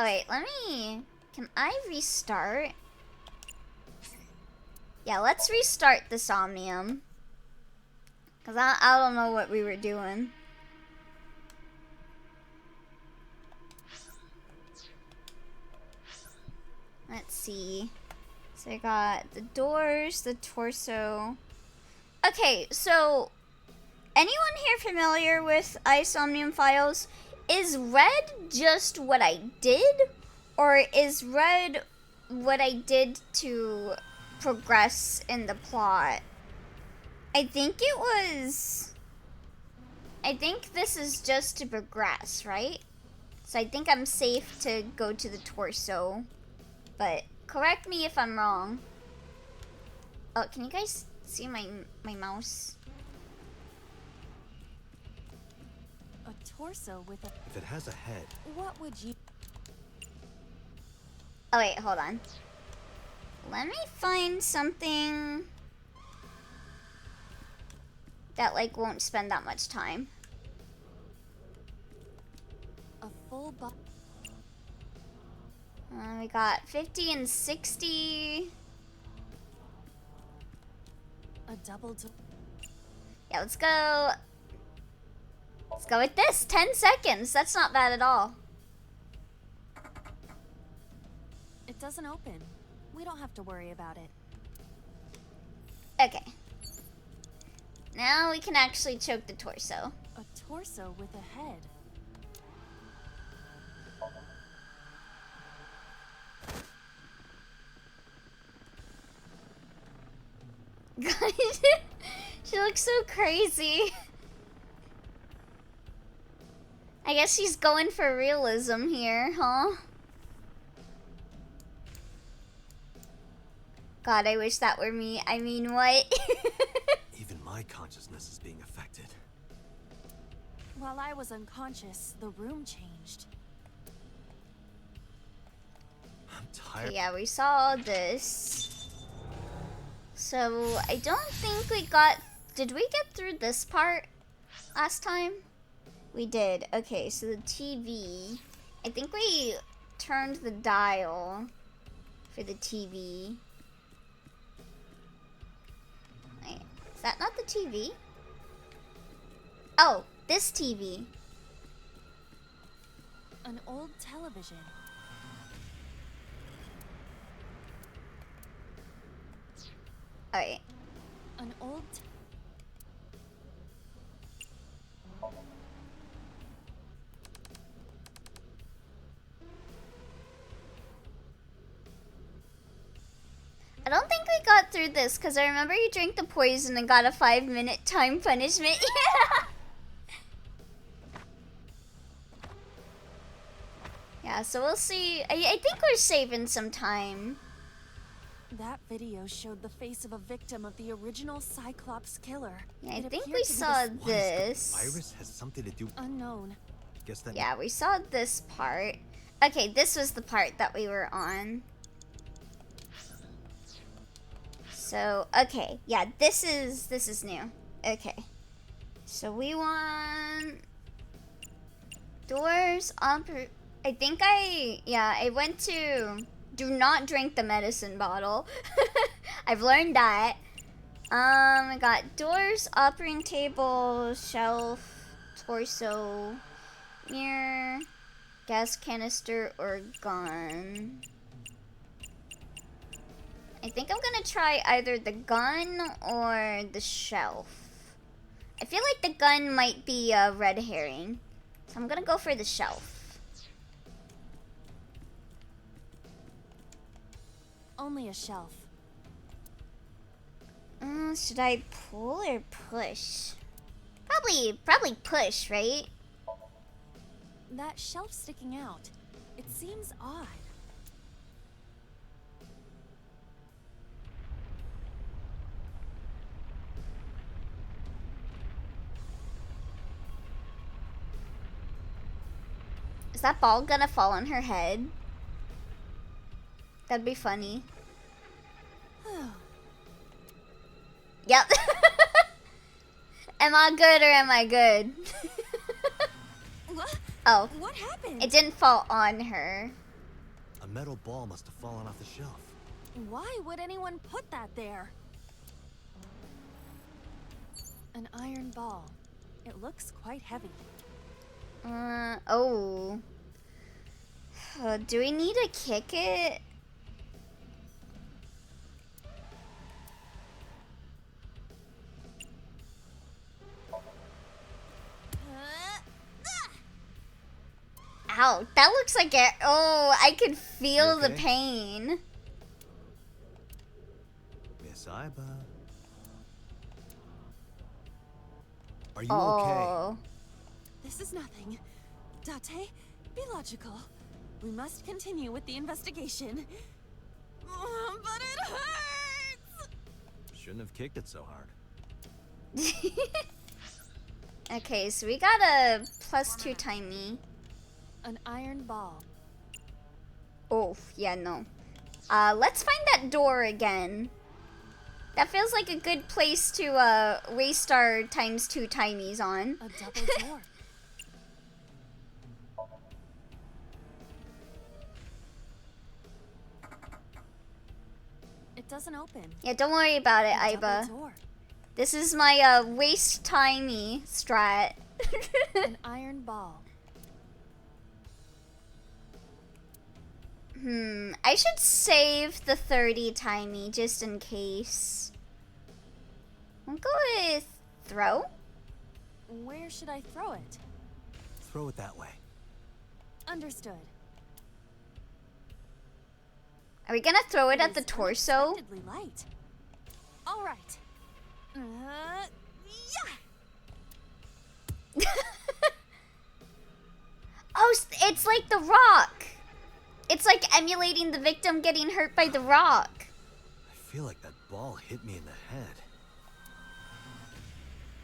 Oh wait, can I restart? Yeah, let's restart the Somnium. Cause I don't know what we were doing. Let's see. So I got the doors, the torso. Okay, so anyone here familiar with iSomnium files? Is red just what I did? Or is red what I did to progress in the plot? I think this is just to progress, right? So I think I'm safe to go to the torso. But correct me if I'm wrong. Oh, can you guys see my mouse? A torso with a... If it has a head... What would you... Oh wait, hold on. Let me find something that like won't spend that much time. A full body... We got 50 and 60. A double door... Yeah, let's go. Let's go with this. 10 seconds. That's not bad at all. It doesn't open. We don't have to worry about it. Okay. Now we can actually choke the torso. A torso with a head. She looks so crazy. I guess she's going for realism here, huh? God, I wish that were me. I mean, what? Even my consciousness is being affected. While I was unconscious, the room changed. I'm tired. Okay, yeah, we saw this. So, I don't think we got... Did we get through this part last time? We did. Okay, so the TV. I think we turned the dial for the TV. Wait, is that not the TV? Oh, this TV. An old television. Alright. An old... I don't think we got through this because I remember you drank the poison and got a 5-minute time punishment. Yeah. Yeah, so we'll see. I think we're saving some time. That video showed the face of a victim of the original Cyclops killer. Yeah, I It think appeared we to be saw this this. Virus has something to do... unknown. Guess that... Yeah, we saw this part. Okay, this was the part that we were on. So, okay. Yeah, this is new. Okay. So we want doors on... I think I went to do not drink the medicine bottle. I've learned that. I got doors, operating table, shelf, torso, mirror, gas canister, or gun. I think I'm gonna try either the gun or the shelf. I feel like the gun might be a red herring. So I'm gonna go for the shelf. Only a shelf. Should I pull or push? Probably push, right? That shelf sticking out. It seems odd. Is that ball gonna fall on her head? That'd be funny. Yep. Am I good or am I good? What? Oh. What happened? It didn't fall on her. A metal ball must have fallen off the shelf. Why would anyone put that there? An iron ball. It looks quite heavy. Oh. Do we need to kick it? Ow, that looks like it. Oh, I could feel the pain. Miss Iba. Are you Oh. This is nothing. Date, be logical. We must continue with the investigation. But it hurts! okay? Shouldn't have kicked it so hard. Okay, so we got a +2 timey. An iron ball. Oh, yeah, no. Let's find that door again. That feels like a good place to waste our ×2 timies on. A double door. It doesn't open. Yeah, don't worry about it, A double Iba. door. This is my waste timey strat. An iron ball. I should save the 30 timey just in case. I'll go with throw. Where should I throw it? Throw it that way. Understood. Are we gonna throw it at the is torso? unexpectedly light. All right. Yeah. Oh, it's like the rock. It's like emulating the victim getting hurt by the rock. I feel like that ball hit me in the head.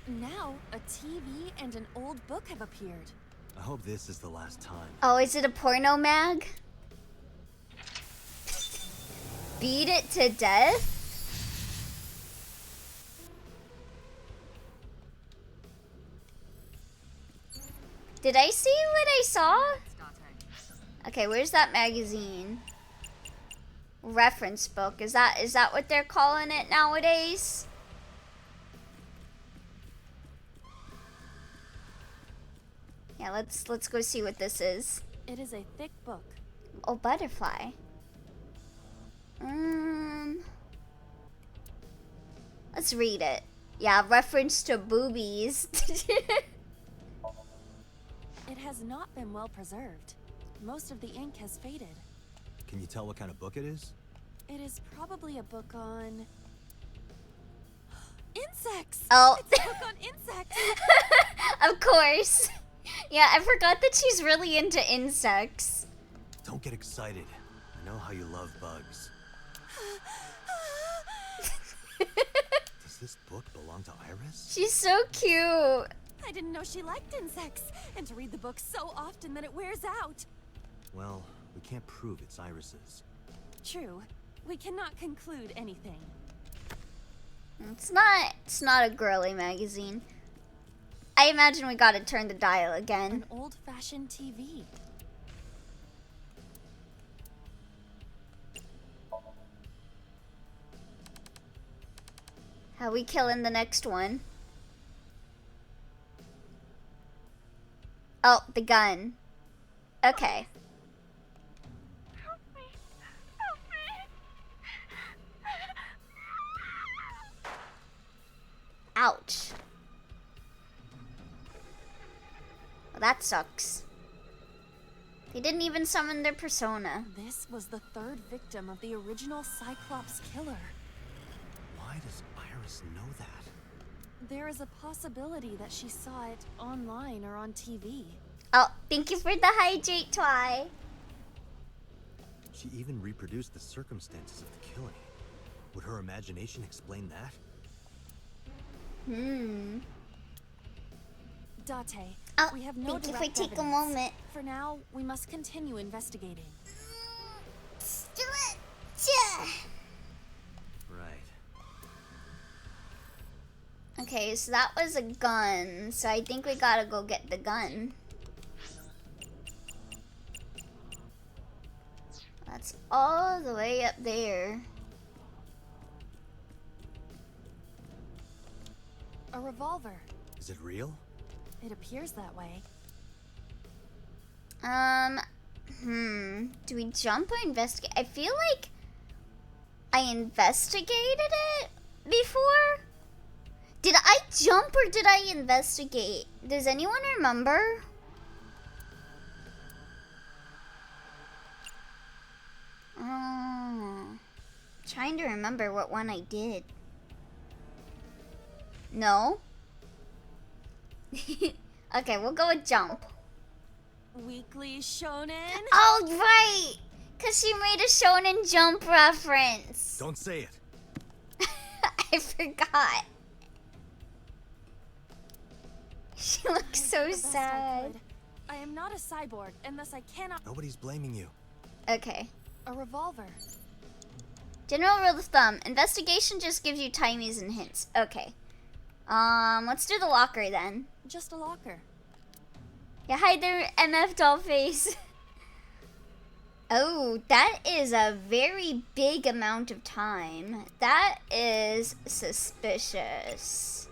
Now, a TV and an old book have appeared. I hope this is the last time. Oh, is it a porno mag? Beat it to death? Did I see what I saw? Okay, where's that magazine? Reference book. Is that what they're calling it nowadays? Yeah, let's go see what this is. It is a thick book. Oh, butterfly. Let's read it. Yeah, reference to boobies. It has not been well preserved. Most of the ink has faded. Can you tell what kind of book it is? It is probably a book on insects. Oh. It's a book on insects. Of course. Yeah, I forgot that she's really into insects. Don't get excited. I know how you love bugs. Does this book belong to Iris? She's so cute. I didn't know she liked insects, and to read the book so often that it wears out. Well, we can't prove it's Iris's. True. We cannot conclude anything. It's not a girly magazine. I imagine we gotta turn the dial again. An old-fashioned TV. How we killing the next one? Oh, the gun. Okay. Help me. Help me. Ouch. Well, that sucks. They didn't even summon their persona. This was the third victim of the original Cyclops killer. Why does Iris know that? There is a possibility that she saw it online or on TV. Oh, thank you for the hydrate, Twy. She even reproduced the circumstances of the killing. Would her imagination explain that? Date, Oh, we have no thank you for direct taking a evidence. moment. For now, we must continue investigating. Right. Okay, so that was a gun. So I think we gotta go get the gun. It's all the way up there. A revolver. Is it real? It appears that way. Do we jump or investigate? I feel like I investigated it before. Did I jump or did I investigate? Does anyone remember? Trying to remember what one I did. No? Okay, we'll go with jump. Weekly Shonen? Oh, right! Because she made a Shonen Jump reference. Don't say it. I forgot. She looks so The best I sad. could. I am not a cyborg, and thus I cannot. Nobody's blaming you. Okay. A revolver. General rule of thumb, investigation just gives you timies and hints. Okay. Let's do the locker then. Just a locker. Yeah, hi there, MF Dollface. Oh, that is a very big amount of time. That is suspicious.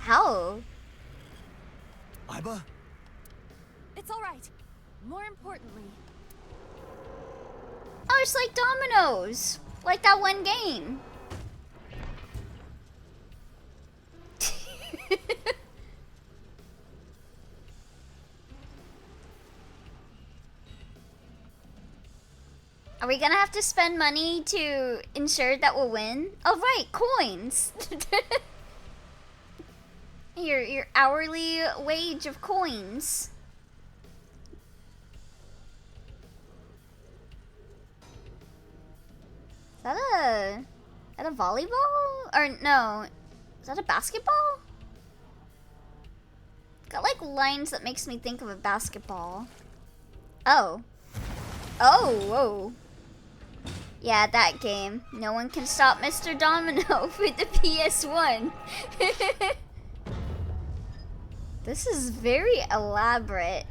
How? Aiba? It's all right. More importantly, Oh, it's like dominoes. Like that one game. Are we gonna have to spend money to ensure that we'll win? Oh right, coins. Your hourly wage of coins. Is that a volleyball? Or no, is that a basketball? Got like lines that makes me think of a basketball. Oh. Oh, whoa. Yeah, that game. No one can stop Mr. Domino with the PS1. This is very elaborate.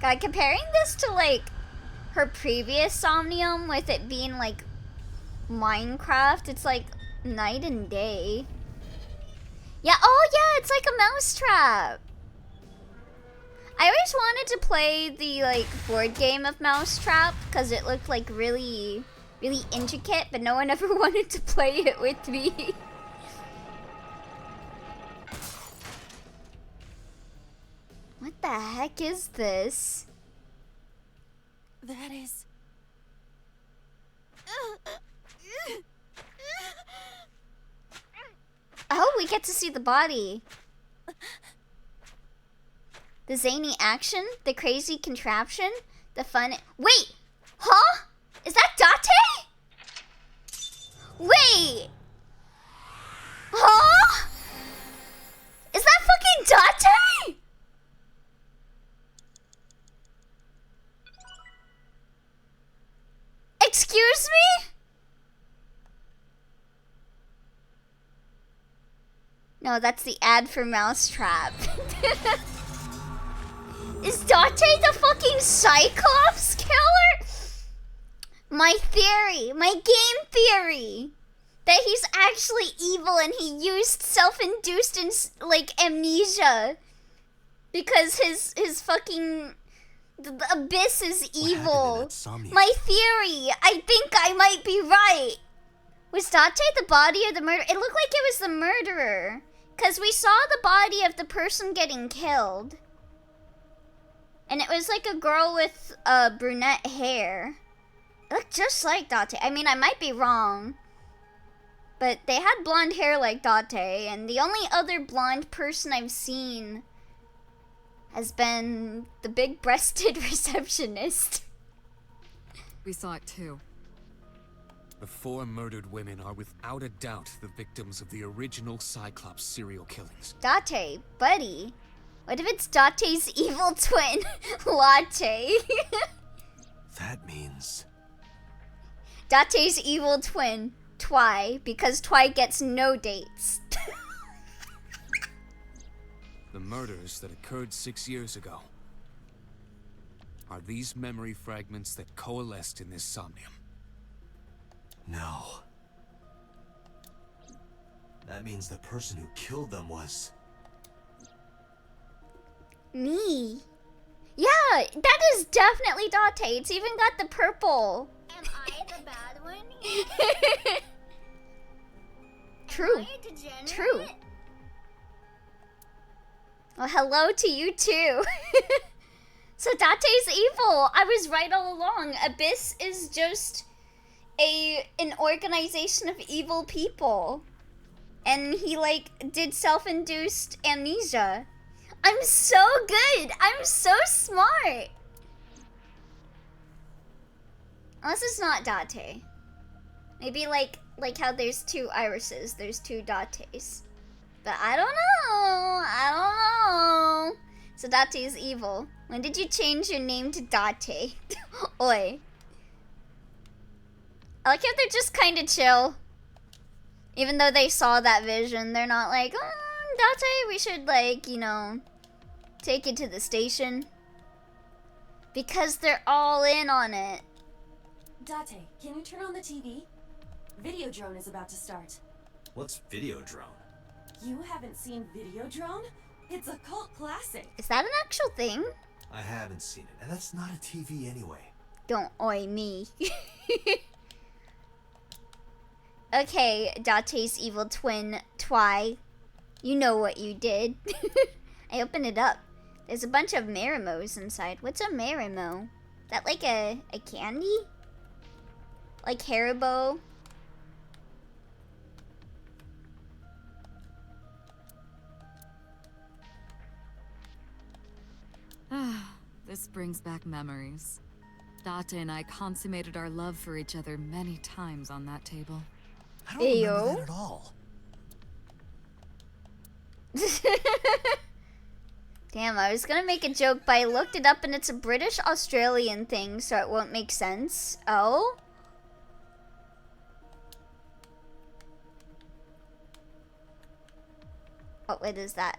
God, comparing this to like her previous Somnium with it being like Minecraft, it's like night and day. Yeah, oh yeah, it's like a mousetrap. I always wanted to play the like board game of Mousetrap because it looked like really intricate, but no one ever wanted to play it with me. What the heck is this? that is. Oh, we get to see the body. The zany action, the crazy contraption, the fun. Wait! Huh? Is that Date? Wait! Huh? Is that fucking Date? Excuse me? No, that's the ad for Mousetrap. Is Date the fucking Cyclops killer? My theory, my game theory, that he's actually evil and he used self-induced like amnesia because his fucking the abyss is evil. My theory, I think I might be right. Was Date the body or the murderer? It looked like it was the murderer. Because we saw the body of the person getting killed. And it was like a girl with brunette hair. It looked just like Date. I mean, I might be wrong. But they had blonde hair like Date. And the only other blonde person I've seen has been the big-breasted receptionist. We saw it too. The 4 murdered women are without a doubt the victims of the original Cyclops serial killings. Date, buddy. What if it's Date's evil twin, Latte? That means... Date's evil twin, Twy, because Twy gets no dates. The murders that occurred 6 years ago. Are these memory fragments that coalesced in this Somnium? No. That means the person who killed them was... Me. Yeah, that is definitely Date. It's even got the purple. Am I the bad one here? True. Am I a degenerate? True. Well, hello to you too. So Date's evil. I was right all along. Abyss is just an organization of evil people. And he like did self-induced amnesia. I'm so good. I'm so smart. Unless it's not Date. Maybe like how there's two irises, there's two Dates. But I don't know. I don't know. So Date is evil. When did you change your name to Date? Oi. I like how they're just kind of chill. Even though they saw that vision, they're not like, Date, we should like, you know, take it to the station. Because they're all in on it. Date, can you turn on the TV? Videodrone is about to start. What's Videodrone? You haven't seen Videodrone? It's a cult classic. Is that an actual thing? I haven't seen it, and that's not a TV anyway. Don't oi me. Okay, Date's evil twin, Twy. You know what you did. I opened it up. There's a bunch of Marimos inside. What's a Marimo? That like a candy? Like Haribo? This brings back memories. Date and I consummated our love for each other many times on that table. I don't remember Ayo. that at all. Damn, I was gonna make a joke, but I looked it up and it's a British-Australian thing, so it won't make sense. Oh? Oh, what is that?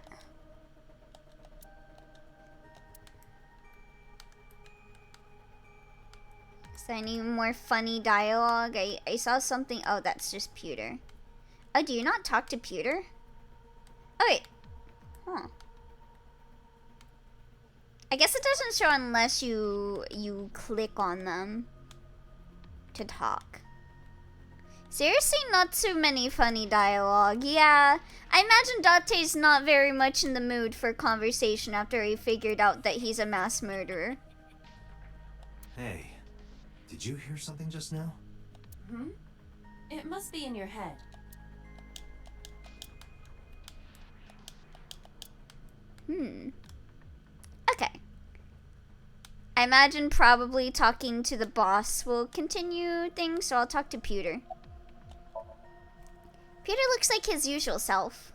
Is there any more funny dialogue? I saw something. Oh, that's just Pewter. Oh, do you not talk to Pewter? Oh, wait. Huh. I guess it doesn't show unless you click on them to talk. Seriously, not too many funny dialogue. Yeah, I imagine Date's not very much in the mood for conversation after he figured out that he's a mass murderer. Hey, did you hear something just now? It must be in your head. Okay. I imagine probably talking to the boss will continue things, so I'll talk to Pewter. Pewter looks like his usual self.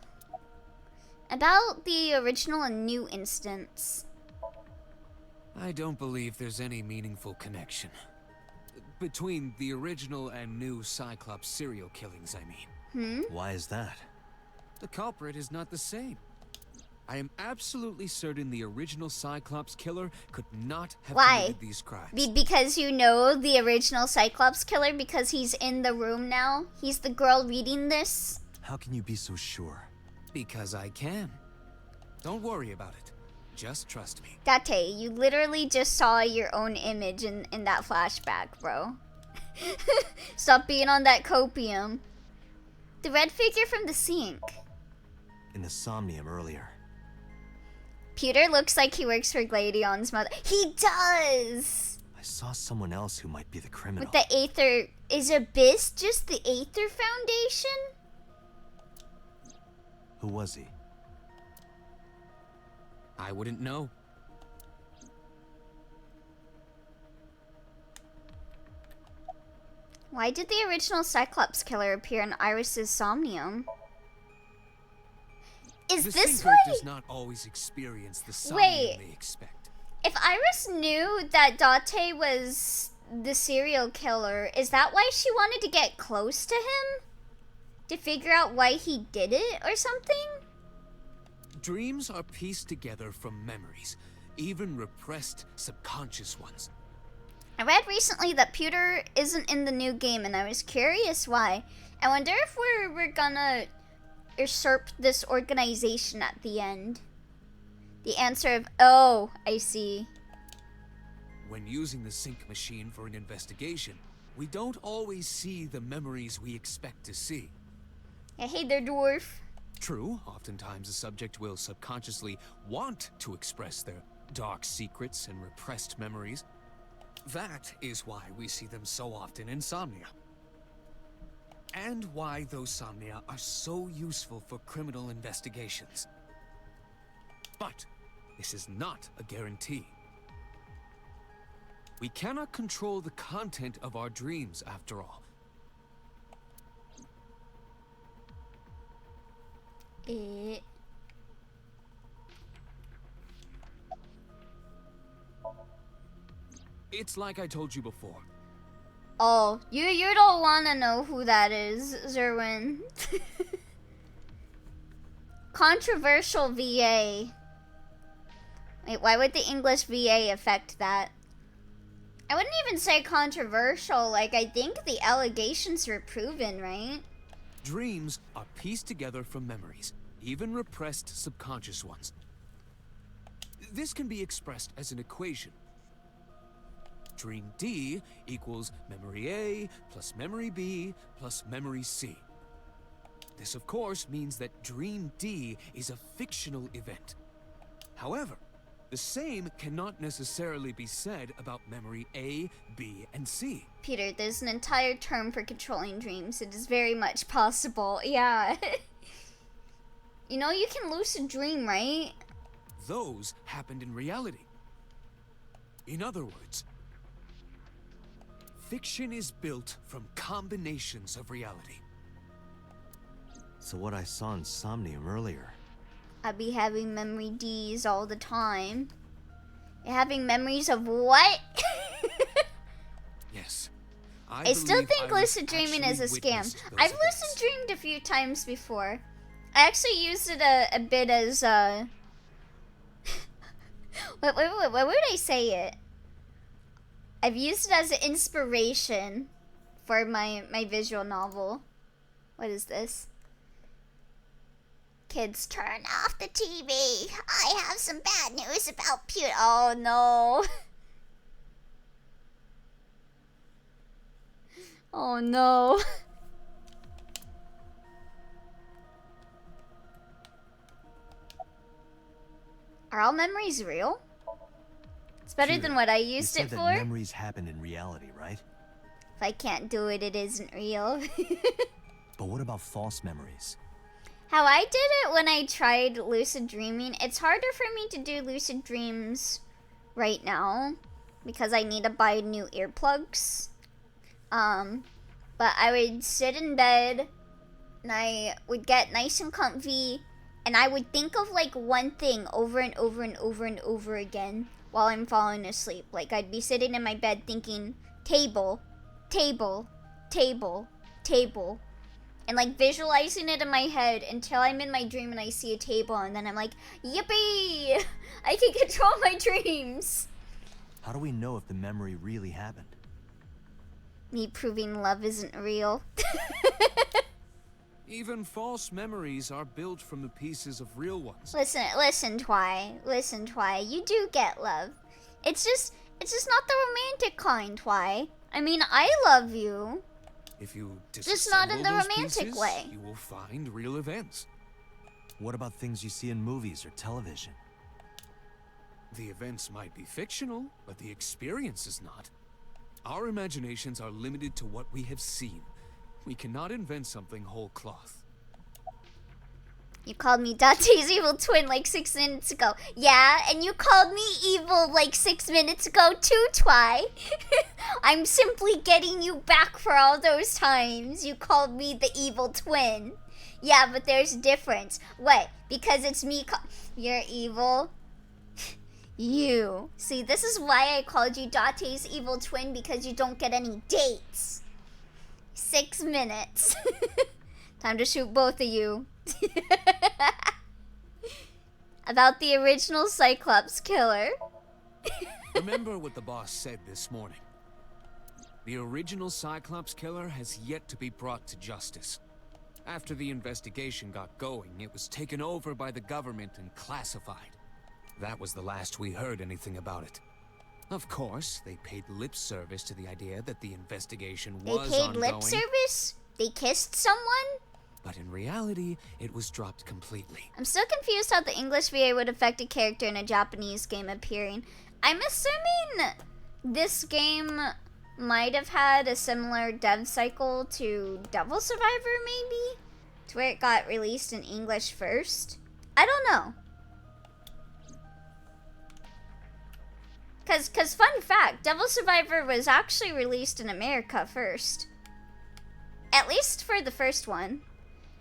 About the original and new instance. I don't believe there's any meaningful connection. Between the original and new Cyclops serial killings, I mean. Why is that? The culprit is not the same. I am absolutely certain the original Cyclops killer could not have committed these crimes. Because you know the original Cyclops killer because he's in the room now? He's the girl reading this? How can you be so sure? Because I can. Don't worry about it. Just trust me. Date, you literally just saw your own image in that flashback, bro. Stop being on that copium. The red figure from the sink. In the Somnium earlier. Pewter looks like he works for Gladion's mother. He does! I saw someone else who might be the criminal. With the Aether... Is Abyss just the Aether Foundation? Who was he? I wouldn't know. Why did the original Cyclops killer appear in Iris's Somnium? Is The this sinker why... does not always experience the Wait. Somnium they expect. If Iris knew that Date was the serial killer, is that why she wanted to get close to him? To figure out why he did it or something? Dreams are pieced together from memories, even repressed subconscious ones. I read recently that Pewter isn't in the new game, and I was curious why. I wonder if we're gonna usurp this organization at the end. The answer of, oh, I see. When using the sync machine for an investigation, we don't always see the memories we expect to see. Yeah, hey there, dwarf. True, oftentimes a subject will subconsciously want to express their dark secrets and repressed memories. That is why we see them so often in Somnia. And why those Somnia are so useful for criminal investigations. But this is not a guarantee. We cannot control the content of our dreams, after all. It's like I told you before. Oh, you don't want to know who that is, Zerwin. Controversial VA. Wait, why would the English VA affect that? I wouldn't even say controversial, like I think the allegations were proven, right? Dreams are pieced together from memories, even repressed subconscious ones. This can be expressed as an equation. Dream D equals memory A plus memory B plus memory C. This, of course, means that Dream D is a fictional event. However, the same cannot necessarily be said about memory A, B, and C. Peter, there's an entire term for controlling dreams. It is very much possible. Yeah. You know you can lucid dream, right? Those happened in reality. In other words, fiction is built from combinations of reality. So what I saw in Somnium earlier. I be having memory Ds all the time. You're having memories of what? Yes. I still believe think I lucid dreaming is a actually scam. witnessed those I've events. lucid dreamed a few times before. I actually used it a bit as what would I say it? I've used it as an inspiration for my visual novel. What is this? Kids, turn off the TV. I have some bad news about Pewter. Oh no. Oh no. Are all memories real? It's better Pewter, than what I you used said it that for. memories happen in reality, right? If I can't do it, it isn't real. But what about false memories? How I did it when I tried lucid dreaming, it's harder for me to do lucid dreams right now because I need to buy new earplugs. But I would sit in bed and I would get nice and comfy and I would think of like one thing over and over and over and over again while I'm falling asleep. Like I'd be sitting in my bed thinking table, table, table, table. And like visualizing it in my head until I'm in my dream and I see a table and then I'm like, yippee! I can control my dreams! How do we know if the memory really happened? Me proving love isn't real. Even false memories are built from the pieces of real ones. Listen, Twy. You do get love. It's just not the romantic kind, Twy. I mean, I love you. If you Just not in disassemble the those romantic pieces, way. you will find real events. What about things you see in movies or television? The events might be fictional, but the experience is not. Our imaginations are limited to what we have seen. We cannot invent something whole cloth. You called me Dante's evil twin like 6 minutes ago. Yeah, and you called me evil like 6 minutes ago too, Twy. I'm simply getting you back for all those times you called me the evil twin. Yeah, but there's a difference. What? Because it's me you're evil? You. See, this is why I called you Date's evil twin, because you don't get any dates. 6 minutes. Time to shoot both of you. About the original Cyclops killer. Remember what the boss said this morning. The original Cyclops killer has yet to be brought to justice. After the investigation got going, it was taken over by the government and classified. That was the last we heard anything about it. Of course, they paid lip service to the idea that the investigation was They paid ongoing. lip service? They kissed someone? But in reality, it was dropped completely. I'm still confused how the English VA would affect a character in a Japanese game appearing. I'm assuming this game might have had a similar dev cycle to Devil Survivor, maybe? To where it got released in English first? I don't know. Cause fun fact, Devil Survivor was actually released in America first. At least for the first one.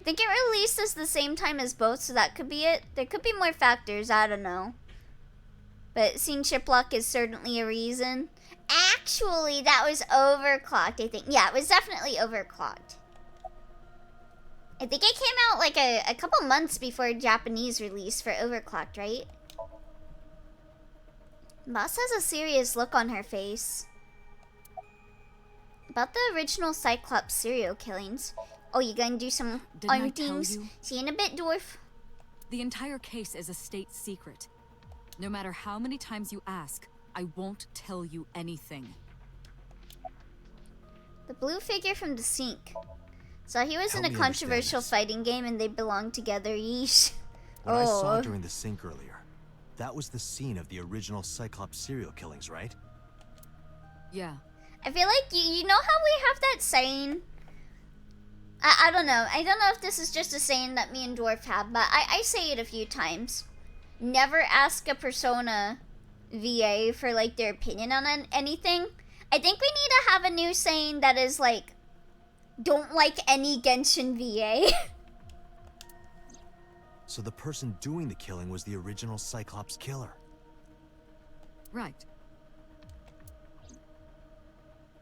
I think it released at the same time as both, so that could be it. There could be more factors, I don't know. But seeing chiplock is certainly a reason. Actually, that was overclocked, I think. Yeah, it was definitely overclocked. I think it came out like a couple months before Japanese release for overclocked, right? Boss has a serious look on her face. About the original Cyclops serial killings. Oh, you gonna do some Didn't I arm tell things? you? See you in a bit, dwarf. The entire case is a state secret. No matter how many times you ask, I won't tell you anything. The blue figure from the sink. So he was Help in a me understand controversial this. fighting game and they belonged together. Yeesh. What I saw Oh. during the sink earlier, that was the scene of the original Cyclops serial killings, right? Yeah. I feel like you know how we have that saying? I don't know. I don't know if this is just a saying that me and Dwarf have, but I say it a few times. Never ask a Persona VA for like their opinion on anything. I think we need to have a new saying that is like, don't like any Genshin VA. So the person doing the killing was the original Cyclops killer. Right.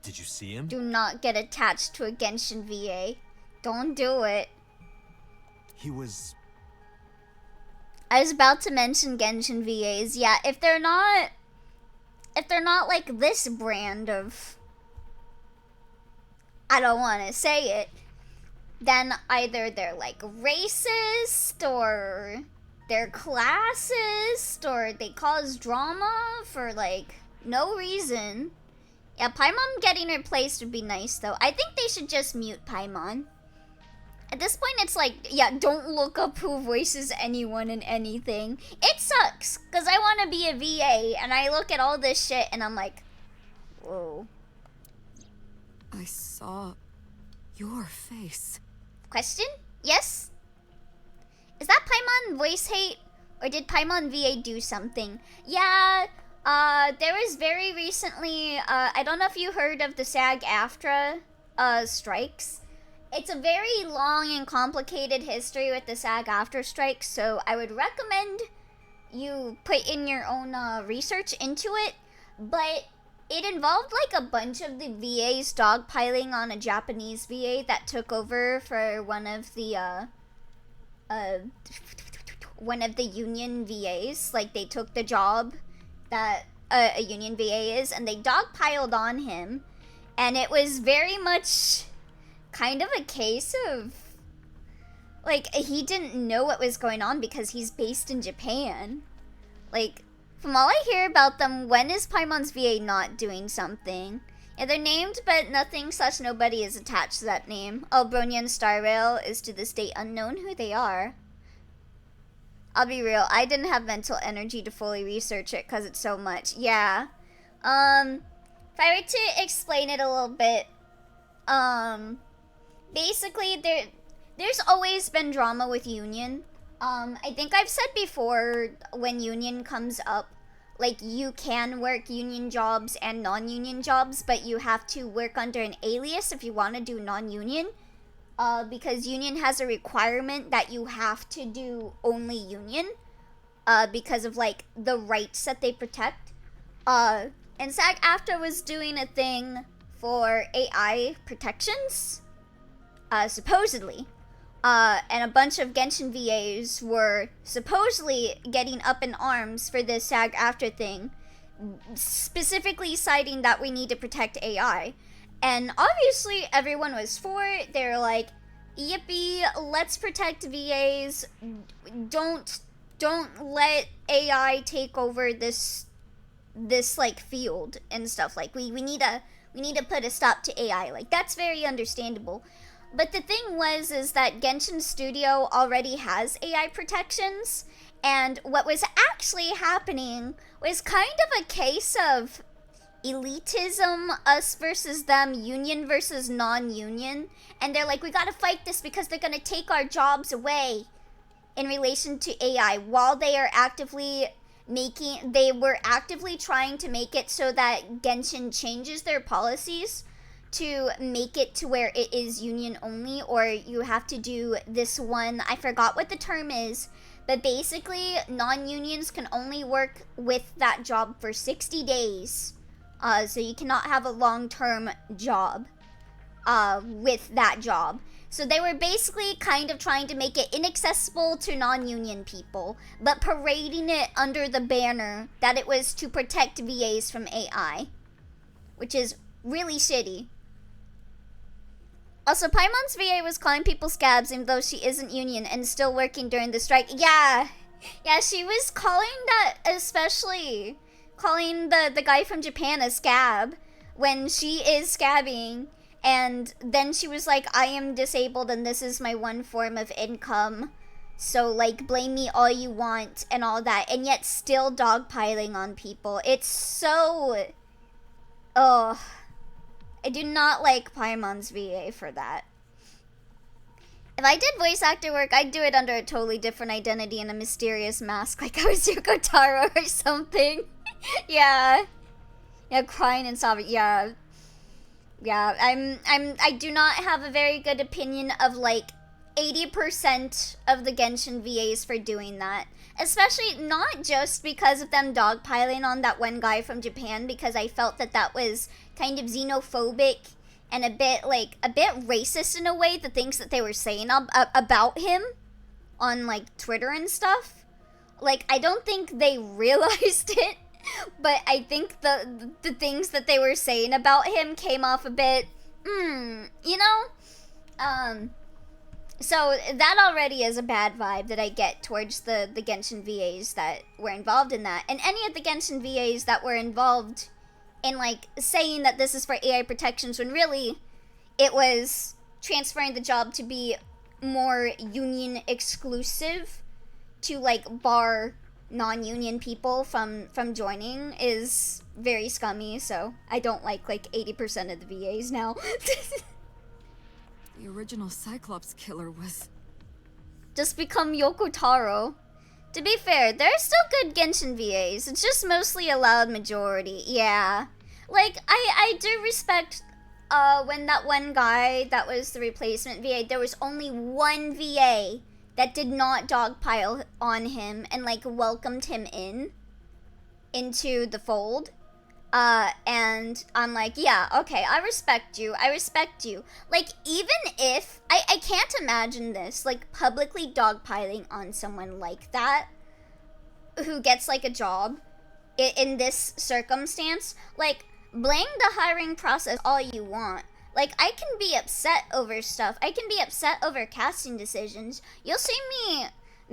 Did you see him? Do not get attached to a Genshin VA. Don't do it. He was... I was about to mention Genshin VAs. Yeah, if they're not like this brand of, I don't want to say it, then either they're like racist or they're classist or they cause drama for like no reason. Yeah, Paimon getting replaced would be nice though. I think they should just mute Paimon. At this point, it's like, yeah, don't look up who voices anyone in anything. It sucks, because I want to be a VA, and I look at all this shit, and I'm like, whoa. I saw your face. Question? Yes? Is that Paimon voice hate, or did Paimon VA do something? Yeah, there was very recently, I don't know if you heard of the SAG-AFTRA, strikes. It's a very long and complicated history with the SAG-AFTRA strike, so I would recommend you put in your own research into it. But it involved like a bunch of the VAs dogpiling on a Japanese VA that took over for one of the union VAs. Like they took the job that a union VA is, and they dogpiled on him, and it was very much kind of a case of like he didn't know what was going on because he's based in Japan. Like from all I hear about them, when is Paimon's VA not doing something? Yeah, they're named, but nothing/nobody is attached to that name. Oh, Bronya and Star Rail is to this date unknown who they are. I'll be real, I didn't have mental energy to fully research it because it's so much. Yeah. If I were to explain it a little bit, basically, there's always been drama with Union. I think I've said before, when Union comes up, like, you can work Union jobs and non-Union jobs, but you have to work under an alias if you want to do non-Union. Because Union has a requirement that you have to do only Union. because of like the rights that they protect. And SAG-AFTRA was doing a thing for AI protections, supposedly. And a bunch of Genshin VAs were supposedly getting up in arms for this SAG-AFTRA thing, specifically citing that we need to protect AI. And obviously everyone was for it. They're like, yippee, let's protect VAs. Don't let AI take over this like field and stuff. Like we need to put a stop to AI. Like that's very understandable. But the thing is that Genshin Studio already has AI protections, and what was actually happening was kind of a case of elitism, us versus them, union versus non-union, and they're like, we gotta fight this because they're gonna take our jobs away in relation to AI, while they were actively trying to make it so that Genshin changes their policies to make it to where it is union only, or you have to do this one, I forgot what the term is, but basically non-unions can only work with that job for 60 days. So you cannot have a long-term job with that job. So they were basically kind of trying to make it inaccessible to non-union people, but parading it under the banner that it was to protect VAs from AI, which is really shitty. Also, Paimon's VA was calling people scabs even though she isn't union and still working during the strike. Yeah, she was calling that, especially calling the guy from Japan a scab when she is scabbing. And then she was like, I am disabled and this is my one form of income. So, like, blame me all you want and all that. And yet still dogpiling on people. It's so... Ugh. I do not like Paimon's VA for that. If I did voice actor work, I'd do it under a totally different identity and a mysterious mask. Like I was Yoko Taro or something. Yeah. Yeah, crying and sobbing. Yeah. Yeah, I do not have a very good opinion of like 80% of the Genshin VAs for doing that. Especially not just because of them dogpiling on that one guy from Japan, because I felt that that was kind of xenophobic and a bit racist in a way, the things that they were saying about him on like Twitter and stuff. Like, I don't think they realized it. But I think the things that they were saying about him came off a bit, you know? So that already is a bad vibe that I get towards the Genshin VAs that were involved in that. And any of the Genshin VAs that were involved in, like, saying that this is for AI protections when really it was transferring the job to be more union exclusive to, like, bar non-union people from joining is very scummy, so I don't like 80% of the VAs now. The original Cyclops killer was... Just become Yoko Taro. To be fair, there are still good Genshin VAs, it's just mostly a loud majority, yeah. Like, I do respect, when that one guy that was the replacement VA, there was only one VA that did not dogpile on him and like welcomed him into the fold. And I'm like, yeah, okay, I respect you. Like, even if, I can't imagine this, like, publicly dogpiling on someone like that, who gets, like, a job in this circumstance. Like, blame the hiring process all you want. Like, I can be upset over stuff. I can be upset over casting decisions. You'll see me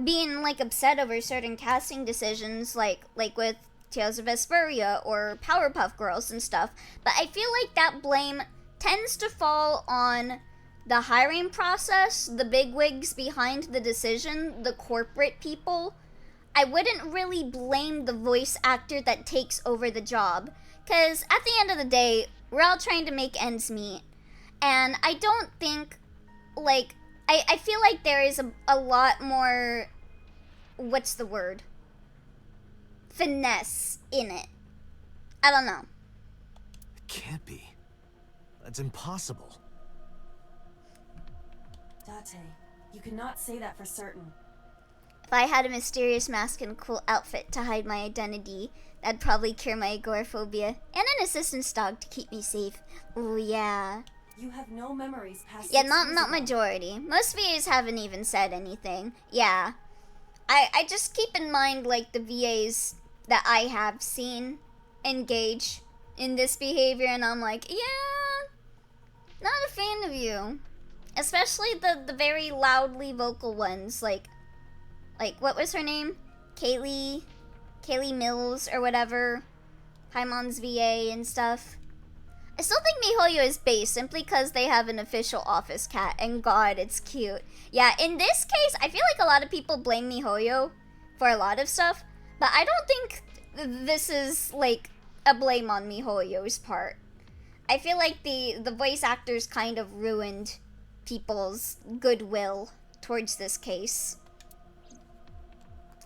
being, like, upset over certain casting decisions, like with Tales of Vesperia or Powerpuff Girls and stuff. But I feel like that blame tends to fall on the hiring process, the bigwigs behind the decision, the corporate people. I wouldn't really blame the voice actor that takes over the job. Because at the end of the day, we're all trying to make ends meet. And I don't think, like, I feel like there is a lot more, what's the word? Finesse in it. I don't know. It can't be. That's impossible. Date, you cannot say that for certain. If I had a mysterious mask and a cool outfit to hide my identity, that'd probably cure my agoraphobia. And an assistance dog to keep me safe. Oh yeah. You have no memories past Yeah, 6 not years not ago. majority. Most VAs haven't even said anything. Yeah. I just keep in mind like the VAs that I have seen engage in this behavior, and I'm like, yeah, not a fan of you. Especially the very loudly vocal ones, like what was her name? Kaylee Mills or whatever. Paimon's VA and stuff. I still think MiHoYo is base simply because they have an official office cat, and god, it's cute. Yeah, in this case, I feel like a lot of people blame MiHoYo for a lot of stuff, but I don't think this is like a blame on MiHoYo's part. I feel like the voice actors kind of ruined people's goodwill towards this case.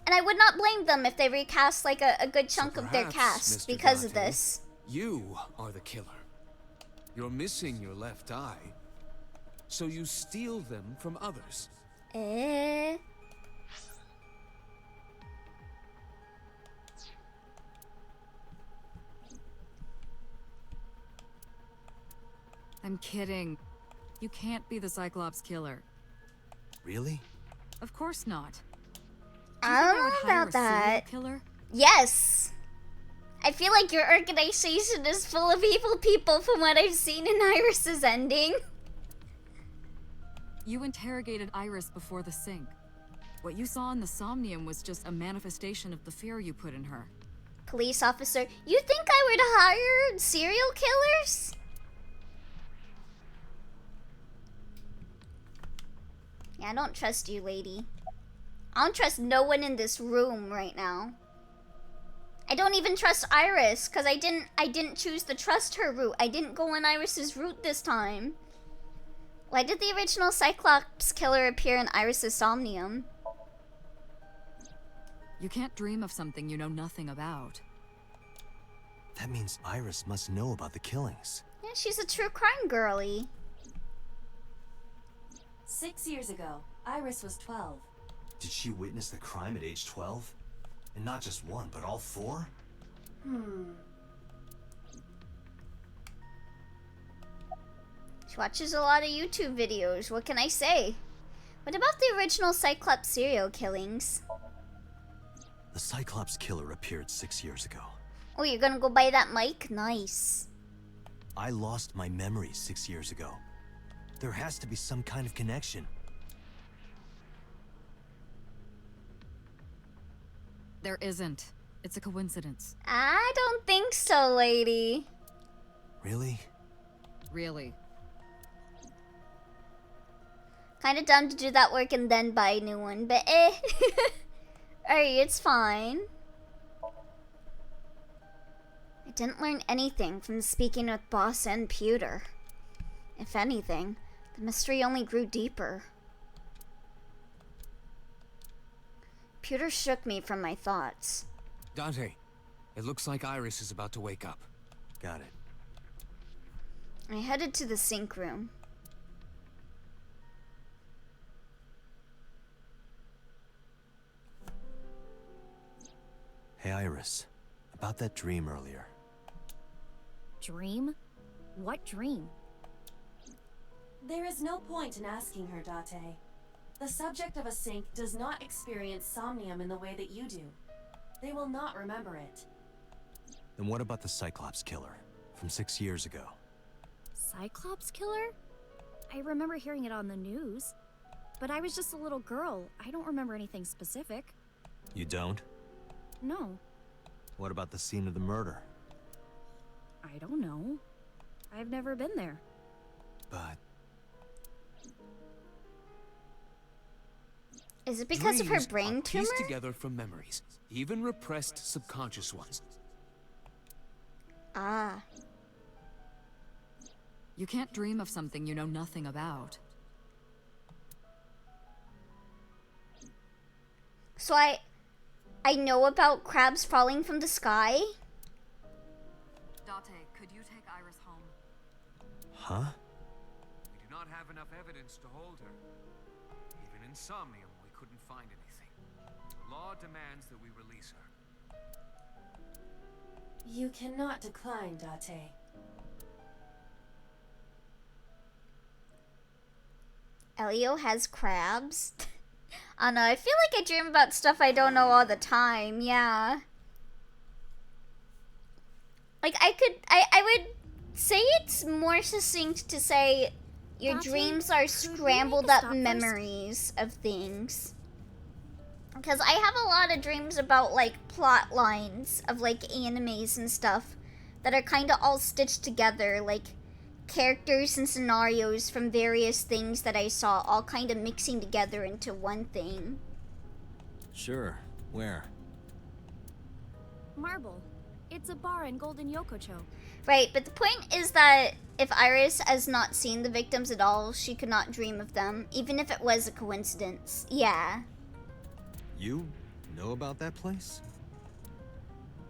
And I would not blame them if they recast like a good chunk of their perhaps, cast Mr. because of Dante, this. You are the killer. You're missing your left eye, so you steal them from others. Eh? I'm kidding. You can't be the Cyclops killer. Really? Of course not. I don't know would hire about a serial that. killer? Yes. I feel like your organization is full of evil people from what I've seen in Iris's ending. You interrogated Iris before the sync. What you saw in the Somnium was just a manifestation of the fear you put in her. Police officer, you think I would hire serial killers? Yeah, I don't trust you, lady. I don't trust no one in this room right now. I don't even trust Iris, because I didn't choose to trust her route. I didn't go on Iris's route this time. Why did the original Cyclops killer appear in Iris's Somnium? You can't dream of something you know nothing about. That means Iris must know about the killings. Yeah, she's a true crime girly. 6 years ago, Iris was 12. Did she witness the crime at age 12? And not just one, but all 4? She watches a lot of YouTube videos. What can I say? What about the original Cyclops serial killings? The Cyclops killer appeared 6 years ago. Oh, you're gonna go buy that mic? Nice. I lost my memory 6 years ago. There has to be some kind of connection. There isn't. It's a coincidence. I don't think so, lady. Really? Really. Kinda dumb to do that work and then buy a new one, but eh. Alright, it's fine. I didn't learn anything from speaking with Boss and Pewter. If anything, the mystery only grew deeper. Pewter shook me from my thoughts. Dante, it looks like Iris is about to wake up. Got it. I headed to the sink room. Hey, Iris. About that dream earlier. Dream? What dream? There is no point in asking her, Date. The subject of a sync does not experience Somnium in the way that you do. They will not remember it. Then what about the Cyclops killer from 6 years ago? Cyclops killer? I remember hearing it on the news. But I was just a little girl. I don't remember anything specific. You don't? No, What about the scene of the murder? I don't know. I've never been there. But Is it because of her Dreams brain are tumor? pieced together from memories, even repressed subconscious ones. Ah. You can't dream of something you know nothing about. So I know about crabs falling from the sky? Date, could you take Iris home? huh? We do not have enough evidence to hold her. Even in Somnium, we couldn't find anything. law demands that we release her. You cannot decline, Date. Elio has crabs. I don't know, I feel like I dream about stuff I don't know all the time, yeah. Like, I would say it's more succinct to say your Date, dreams are could we scrambled make a up stop first? memories of things. Because I have a lot of dreams about, like, plot lines of, like, animes and stuff that are kind of all stitched together, like, characters and scenarios from various things that I saw all kind of mixing together into one thing. Sure. Where? Marble. It's a bar in Golden Yokocho. Right, but the point is that if Iris has not seen the victims at all, she could not dream of them, even if it was a coincidence. Yeah. You know about that place?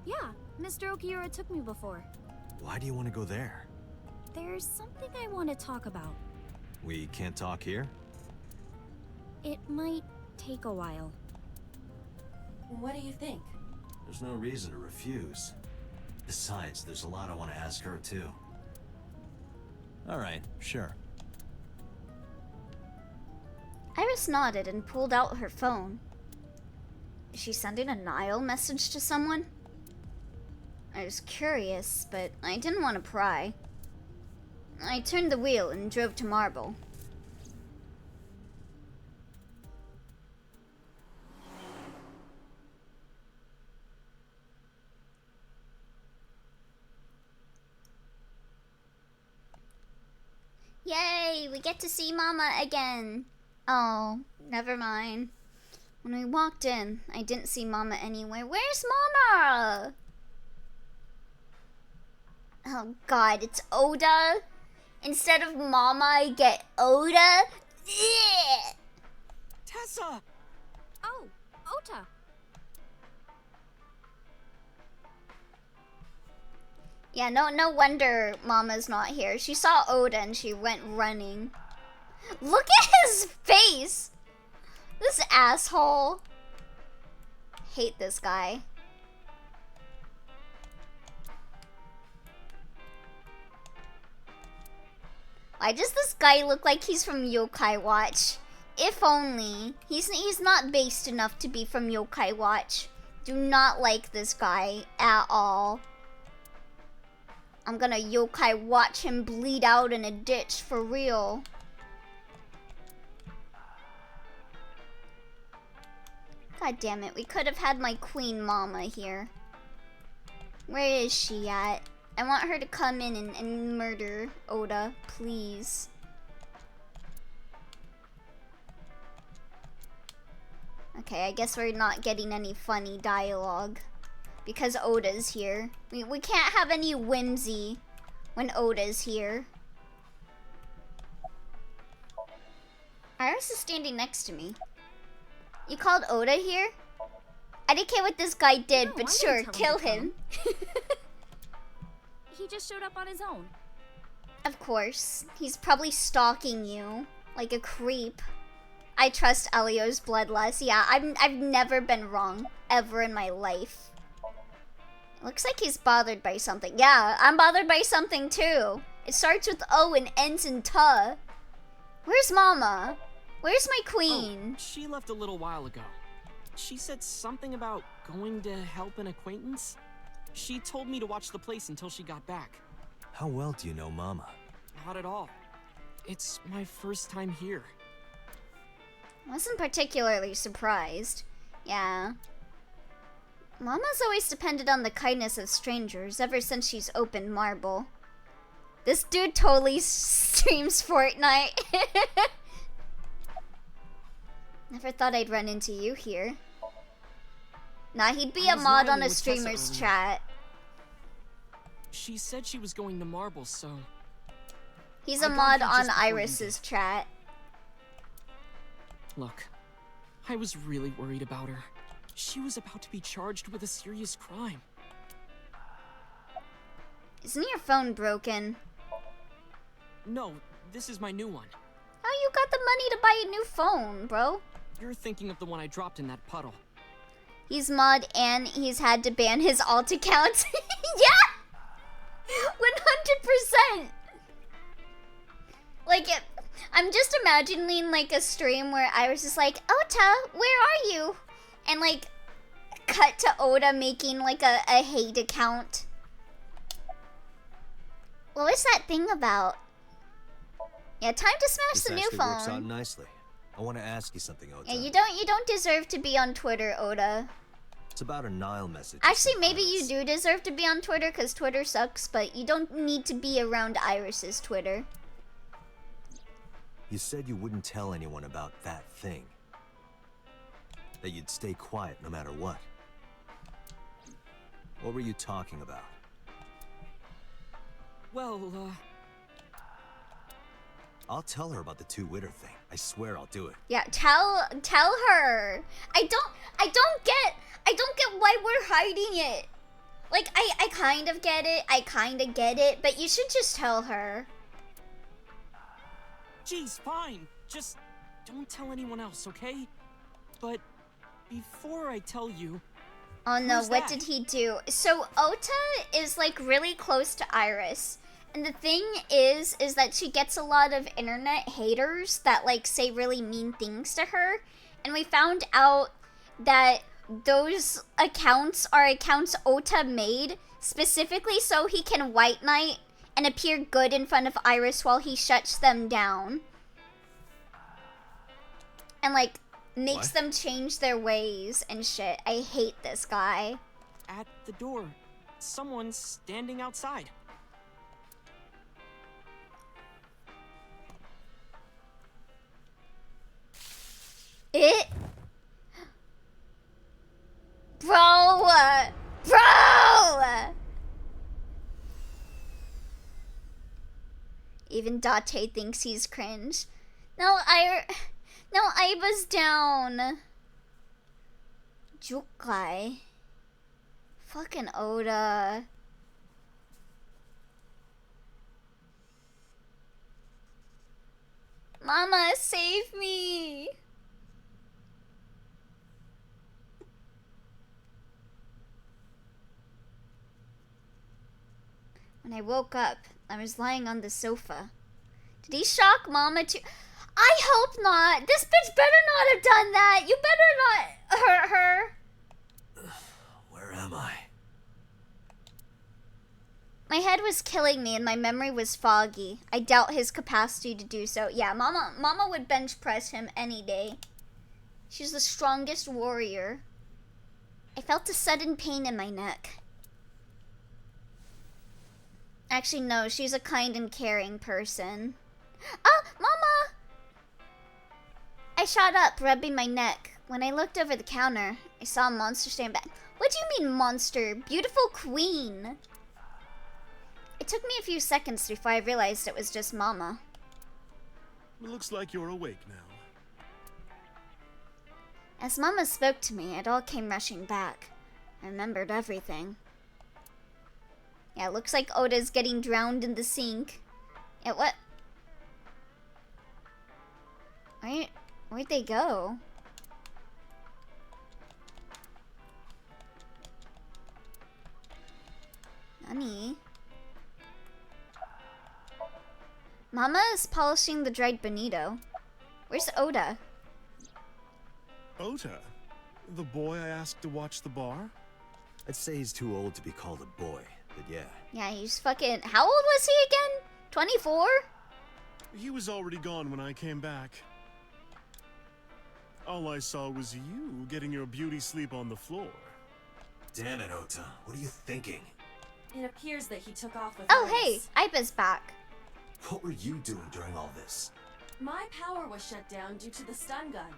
Yeah, Mr. Okiura took me before. Why do you want to go there? There's something I want to talk about. We can't talk here? It might take a while. What do you think? There's no reason to refuse. Besides, there's a lot I want to ask her, too. Alright, sure. Iris nodded and pulled out her phone. Is she sending a Nile message to someone? I was curious, but I didn't want to pry. I turned the wheel and drove to Marble. Yay, we get to see Mama again. Oh, never mind. When we walked in, I didn't see Mama anywhere. Where's Mama? Oh god, it's Oda. Instead of Mama, I get Oda. Ugh. Tessa! Oh, Ota. Yeah, no wonder Mama's not here. She saw Oda and she went running. Look at his face! This asshole. Hate this guy. Why does this guy look like he's from Yokai Watch? If only. He's not based enough to be from Yokai Watch. Do not like this guy at all. I'm gonna Yokai Watch him bleed out in a ditch for real. God damn it, we could have had my queen mama here. Where is she at? I want her to come in and murder Oda, please. Okay, I guess we're not getting any funny dialogue because Oda's here. We can't have any whimsy when Oda's here. Iris is standing next to me. You called Oda here? I didn't care what this guy did, No, but I sure, didn't kill tell him. him He just showed up on his own. Of course. He's probably stalking you like a creep. I trust Elio's bloodlust. Yeah, I've never been wrong ever in my life. It looks like he's bothered by something. Yeah, I'm bothered by something too. It starts with O and ends in T. Where's Mama? Where's my queen? Oh, she left a little while ago. She said something about going to help an acquaintance. She told me to watch the place until she got back. How well do you know Mama? Not at all. It's my first time here. Wasn't particularly surprised. Yeah. Mama's always depended on the kindness of strangers ever since she's opened Marble. This dude totally streams Fortnite. Never thought I'd run into you here. Nah, he'd be a I was mod on riding a with Tessa streamer's earlier. chat. She said she was going to Marble, so... He's I a got mod here on just before you Iris's did. chat. Look, I was really worried about her. She was about to be charged with a serious crime. Isn't your phone broken? No, this is my new one. How you got the money to buy a new phone, bro? You're thinking of the one I dropped in that puddle. He's mod and he's had to ban his alt account. Yeah! 100%! Like, I'm just imagining, like, a stream where Iris is like, Ota, where are you? And, like, cut to Oda making, like, a hate account. What was that thing about? Yeah, time to smash This the new actually works out phone. nicely. I want to ask you something, Ota. Yeah, you don't deserve to be on Twitter, Oda. It's about a Nile message. Actually, maybe you do deserve to be on Twitter because Twitter sucks, but you don't need to be around Iris's Twitter. You said you wouldn't tell anyone about that thing. That you'd stay quiet no matter what. What were you talking about? Well, I'll tell her about the two-witter thing. I swear I'll do it. Yeah, tell her. I don't get why we're hiding it. Like, I kind of get it, but you should just tell her. geez, fine. Just don't tell anyone else, okay? But before I tell you... Oh no, who's what that? did he do? So Ota is like really close to Iris. And the thing is that she gets a lot of internet haters that like say really mean things to her. And we found out that those accounts are accounts Ota made specifically so he can white knight and appear good in front of Iris while he shuts them down. And like makes What? them change their ways and shit. I hate this guy. At the door. Someone's standing outside. It? Bro! Bro! Even Date thinks he's cringe. No, Aiba's down. Jukai. Fucking Oda. Mama, save me! When I woke up, I was lying on the sofa. Did he shock Mama too? I hope not! This bitch better not have done that! You better not hurt her! Where am I? My head was killing me and my memory was foggy. I doubt his capacity to do so. Yeah, Mama would bench press him any day. She's the strongest warrior. I felt a sudden pain in my neck. Actually, no, she's a kind and caring person. Oh, Mama! I shot up, rubbing my neck. When I looked over the counter, I saw a monster stand back. What do you mean, monster? Beautiful queen. It took me a few seconds before I realized it was just Mama. It looks like you're awake now. As Mama spoke to me, it all came rushing back. I remembered everything. Yeah, it looks like Oda's getting drowned in the sink. Yeah, what? Where'd they go? Nani? Mama is polishing the dried bonito. Where's Oda? Ota, the boy I asked to watch the bar? I'd say he's too old to be called a boy, but yeah. Yeah, he's fucking... How old was he again? 24? He was already gone when I came back. All I saw was you getting your beauty sleep on the floor. Damn it, Ota. What are you thinking? It appears that he took off with Oh, hey, Iris. Aiba's back. What were you doing during all this? My power was shut down due to the stun gun.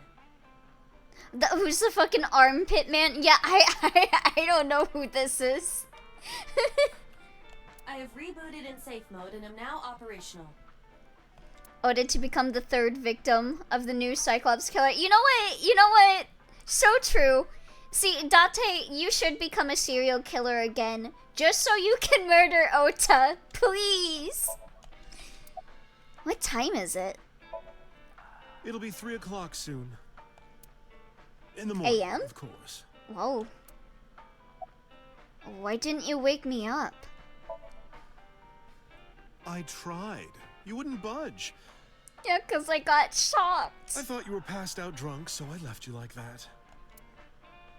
Who's the fucking armpit man? Yeah, I don't know who this is. I have rebooted in safe mode and am now operational. Oda to become the third victim of the new Cyclops killer. You know what? You know what? So true. See, Date, you should become a serial killer again. Just so you can murder Ota. Please. What time is it? It'll be 3 o'clock soon. In the morning, AM? of course. Whoa. Why didn't you wake me up? I tried. You wouldn't budge. Yeah, 'cause I got shocked. I thought you were passed out drunk, so I left you like that.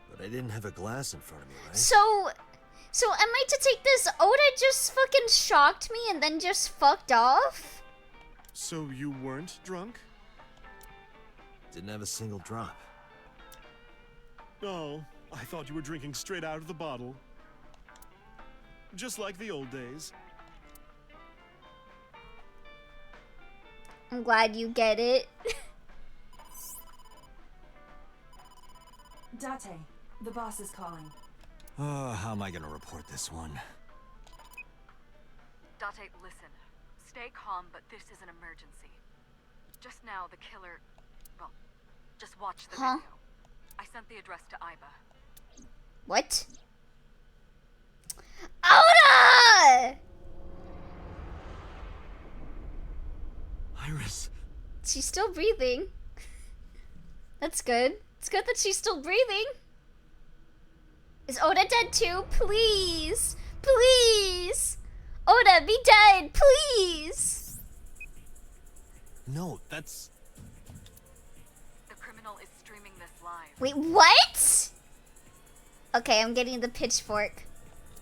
But I didn't have a glass in front of me, right? So am I to take this Oda just fucking shocked me and then just fucked off? So you weren't drunk? Didn't have a single drop. Oh, I thought you were drinking straight out of the bottle. Just like the old days. I'm glad you get it. Date, the boss is calling. How am I gonna report this one? Date, listen. Stay calm, but this is an emergency. Just now, the killer... Well, just watch the video. I sent the address to Aiba. What? Oda! Iris. She's still breathing. That's good. It's good that she's still breathing. Is Oda dead too? Please! Please! Oda, be dead! Please! No, that's... The criminal is streaming this live. Wait, what? Okay, I'm getting the pitchfork.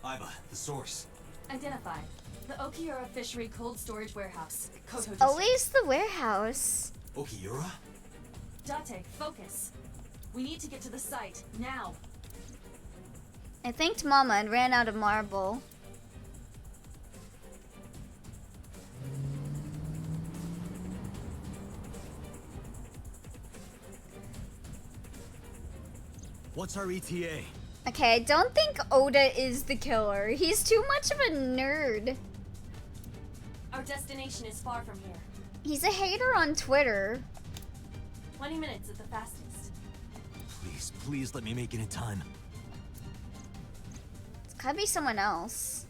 Aiba, the source. Identified. The Okiura Fishery Cold Storage Warehouse. Koto District. Always the warehouse. Okiura? Date, focus. We need to get to the site, now. I thanked Mama and ran out of marble. What's our ETA? Okay, I don't think Oda is the killer. He's too much of a nerd. Our destination is far from here. He's a hater on Twitter. 20 minutes at the fastest. Please, please let me make it in time. It's gotta be someone else.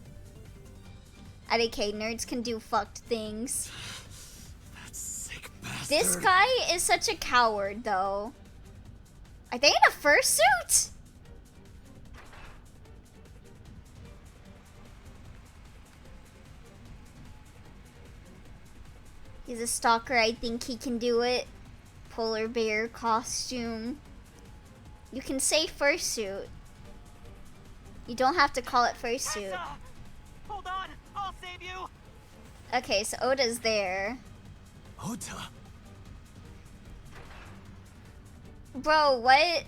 IDK, nerds can do fucked things. That sick bastard. This guy is such a coward, though. Are they in a fursuit? He's a stalker. I think he can do it. Polar bear costume. You can say fursuit. You don't have to call it fursuit. Tessa! Hold on, I'll save you. Okay, so Oda's there. Oda? Bro, what?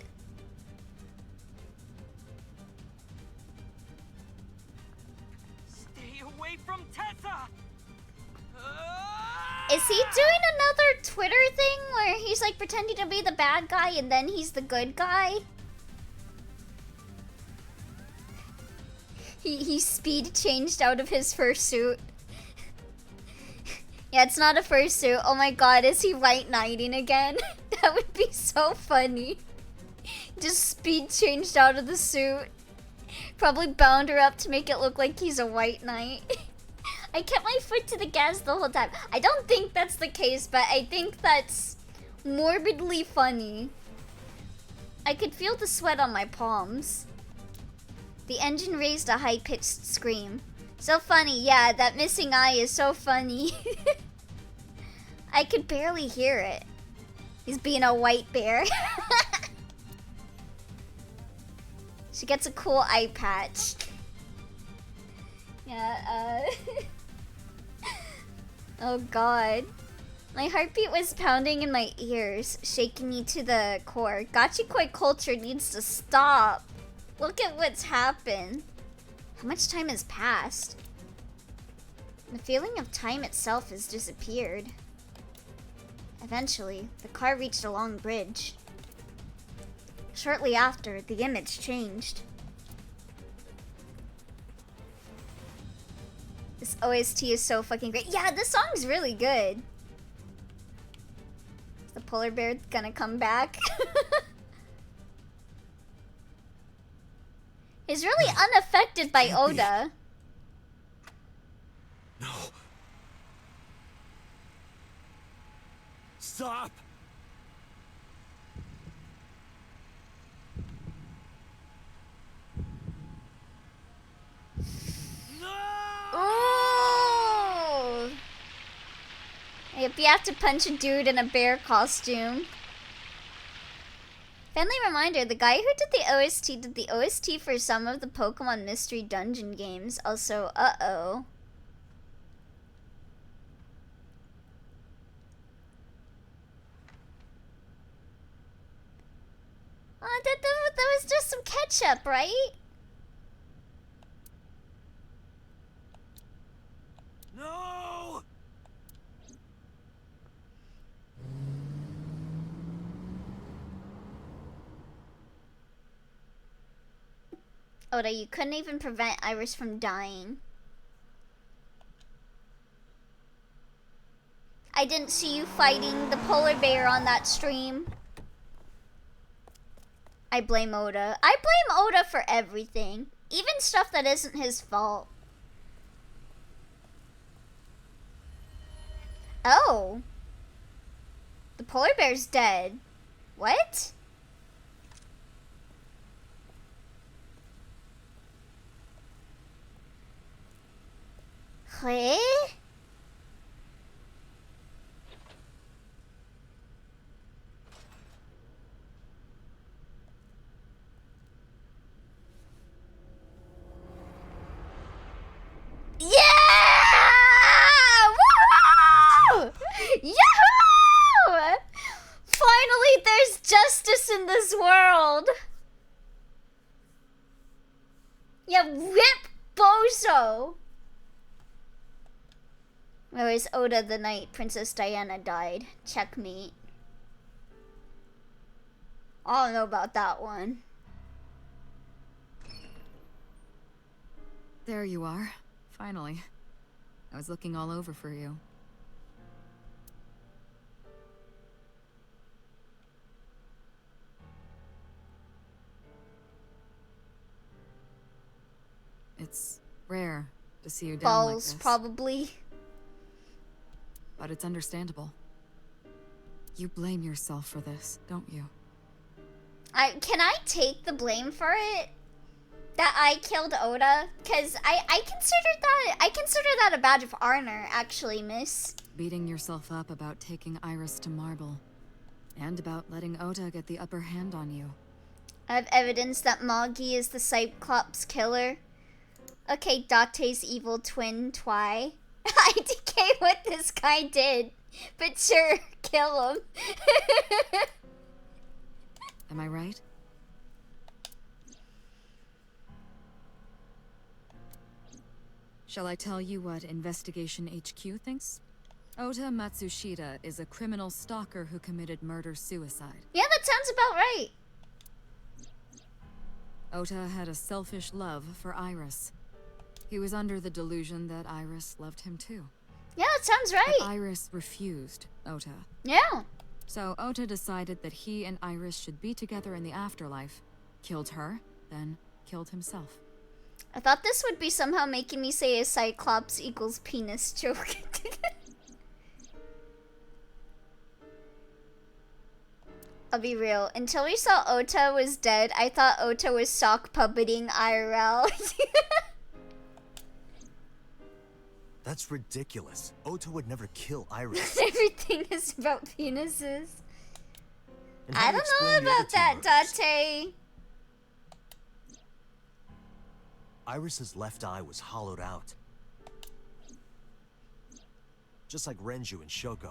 Stay away from Tessa. Is he doing another Twitter thing where he's like pretending to be the bad guy and then he's the good guy? He speed changed out of his fursuit. Yeah, it's not a fursuit. Oh my god, is he white knighting again? That would be so funny. Just speed changed out of the suit. Probably bound her up to make it look like he's a white knight. I kept my foot to the gas the whole time. I don't think that's the case, but I think that's morbidly funny. I could feel the sweat on my palms. The engine raised a high-pitched scream. So funny, yeah, that missing eye is so funny. I could barely hear it. He's being a white bear. She gets a cool eye patch. Yeah, oh god. My heartbeat was pounding in my ears, shaking me to the core. Gachikoi culture needs to stop. Look at what's happened. How much time has passed? The feeling of time itself has disappeared. Eventually, the car reached a long bridge. Shortly after, the image changed. This OST is so fucking great. Yeah, this song's really good. Is the polar bear gonna come back? He's really unaffected by Oda. No. Stop! Yep, you have to punch a dude in a bear costume. Friendly reminder, the guy who did the OST for some of the Pokemon Mystery Dungeon games. Also, uh-oh. That was just some ketchup, right? No! Oda, you couldn't even prevent Iris from dying. I didn't see you fighting the polar bear on that stream. I blame Oda. I blame Oda for everything. Even stuff that isn't his fault. Oh. The polar bear's dead. What? Huh? Yeah! Woo! Yahoo! Finally, there's justice in this world. Yeah, rip Bozo. Whereas Oda the night Princess Diana died. Checkmate. I don't know about that one. There you are. Finally. I was looking all over for you. It's rare to see you down like Balls, this. probably. But it's understandable. You blame yourself for this, don't you? Can I take the blame for it? That I killed Oda? Cause I consider that a badge of honor, actually, miss. Beating yourself up about taking Iris to Marble. And about letting Oda get the upper hand on you. I have evidence that Moggy is the Cyclops killer. Okay, Date's evil twin, Twy. IDK what this guy did. But sure, kill him. Am I right? Shall I tell you what Investigation HQ thinks? Ota Matsushita is a criminal stalker who committed murder-suicide. Yeah, that sounds about right. Ota had a selfish love for Iris. He was under the delusion that Iris loved him too. Yeah, that sounds right. But Iris refused Ota. Yeah. So Ota decided that he and Iris should be together in the afterlife, killed her, then killed himself. I thought this would be somehow making me say a Cyclops equals penis joke. I'll be real. Until we saw Ota was dead, I thought Ota was sock puppeting IRL. That's ridiculous. Ota would never kill Iris. Everything is about penises. And how I do you don't know explain the other about two that, murders? Date. Iris's left eye was hollowed out. Just like Renju and Shoko.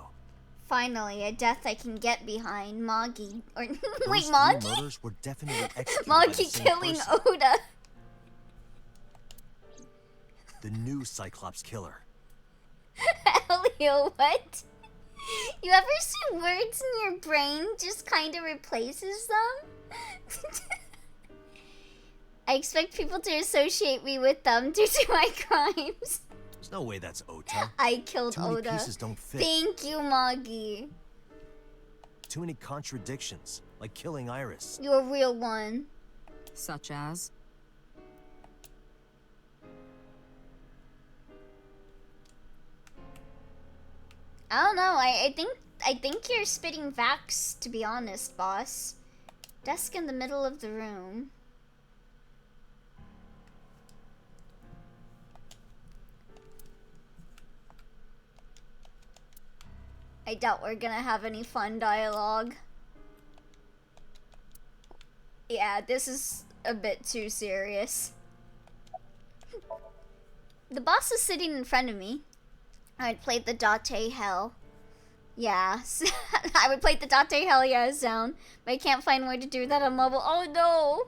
Finally, a death I can get behind. Moggy. Or wait, Those three Moggy? murders were definitely executed by the Moggy same killing person. Oda. The new Cyclops killer. Elio, what? You ever see words in your brain just kind of replaces them? I expect people to associate me with them due to my crimes. There's no way that's Ota. I killed Too many Oda. pieces don't fit. Thank you, Moggy. Too many contradictions, like killing Iris. You're a real one. Such as? I don't know. I think you're spitting facts, to be honest, boss. Desk in the middle of the room. I doubt we're gonna have any fun dialogue. Yeah, this is a bit too serious. The boss is sitting in front of me. I would play the Date Hell. Yeah, I would play the Date Hell yeah sound, but I can't find a way to do that on mobile. Oh no!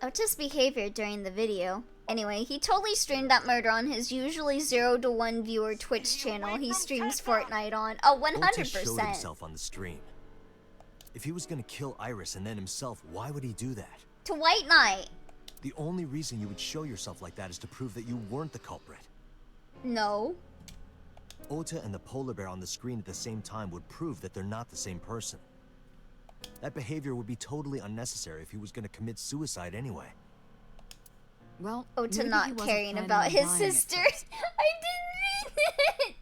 Ota's behavior during the video. Anyway, he totally streamed that murder on his usually 0 to 1 viewer Twitch channel he streams Fortnite on. Oh, 100%. Ota showed himself on the stream. If he was gonna kill Iris and then himself, why would he do that? To White Knight. The only reason you would show yourself like that is to prove that you weren't the culprit. No. Ota and the polar bear on the screen at the same time would prove that they're not the same person. That behavior would be totally unnecessary if he was gonna commit suicide anyway. Well, Ota maybe he not wasn't caring planning about on his dying at sister. first. I didn't mean it.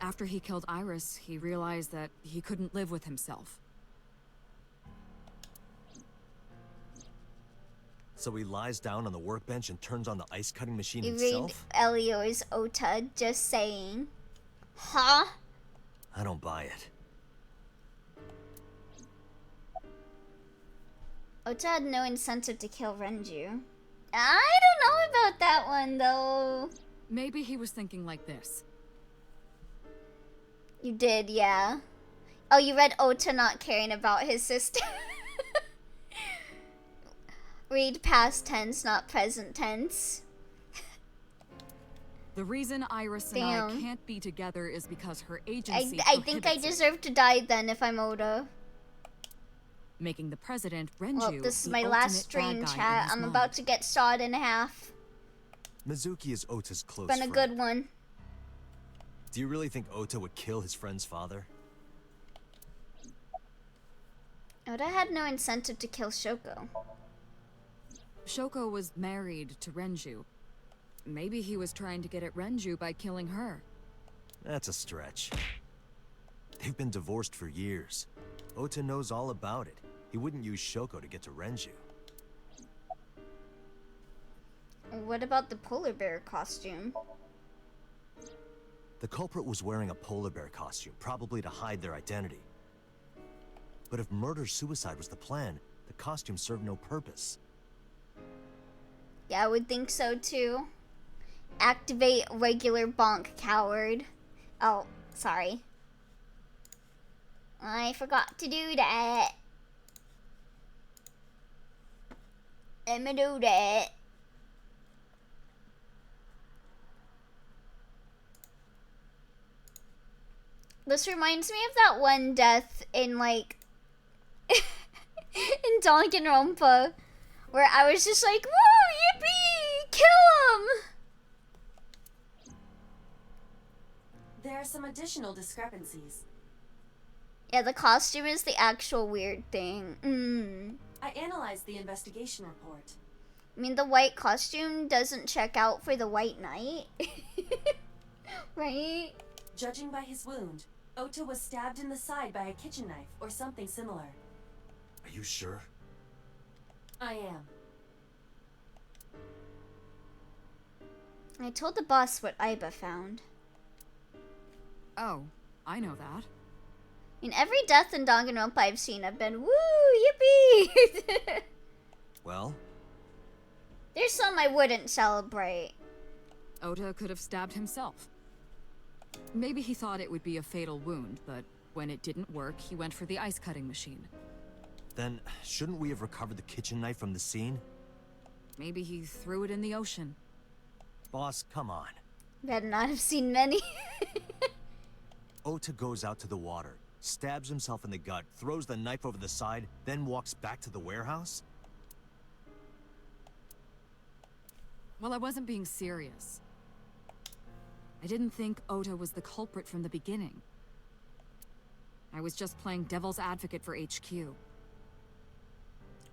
After he killed Iris, he realized that he couldn't live with himself. So he lies down on the workbench and turns on the ice cutting machine You read himself? Elio's Ota just saying. Huh? I don't buy it. Ota had no incentive to kill Renju. I don't know about that one though. Maybe he was thinking like this. You did, yeah. Oh, you read Ota not caring about his sister. Read past tense, not present tense. The reason Iris and I can't be together is because her agency I think I prohibits it. deserve to die then if I'm Oda. Making the president, Renju, Well, this is the my ultimate last bad stream guy in chat. his I'm mind. about to get sawed in half. Mizuki is Ota's close Been a friend. good one. Do you really think Ota would kill his friend's father? Oda had no incentive to kill Shoko. Shoko was married to Renju. Maybe he was trying to get at Renju by killing her. That's a stretch. They've been divorced for years. Ota knows all about it. He wouldn't use Shoko to get to Renju. What about the polar bear costume? The culprit was wearing a polar bear costume, probably to hide their identity. But if murder-suicide was the plan, the costume served no purpose. Yeah, I would think so too. Activate regular bonk coward. Oh, sorry. I forgot to do that. I'ma do that. This reminds me of that one death in like in Danganronpa where I was just like, woo, yippee, kill him! There are some additional discrepancies. Yeah, the costume is the actual weird thing. I analyzed the investigation report. I mean, the white costume doesn't check out for the White Knight. Right? Judging by his wound, Ota was stabbed in the side by a kitchen knife or something similar. Are you sure? I am. I told the boss what Aiba found. Oh, I know that. I mean, every death in Danganronpa I've seen have been, woo, yippee! Well? There's some I wouldn't celebrate. Ota could have stabbed himself. Maybe he thought it would be a fatal wound, but when it didn't work, he went for the ice cutting machine. Then, shouldn't we have recovered the kitchen knife from the scene? Maybe he threw it in the ocean. Boss, come on. Better not have seen many. Ota goes out to the water, stabs himself in the gut, throws the knife over the side, then walks back to the warehouse? Well, I wasn't being serious. I didn't think Ota was the culprit from the beginning. I was just playing devil's advocate for HQ.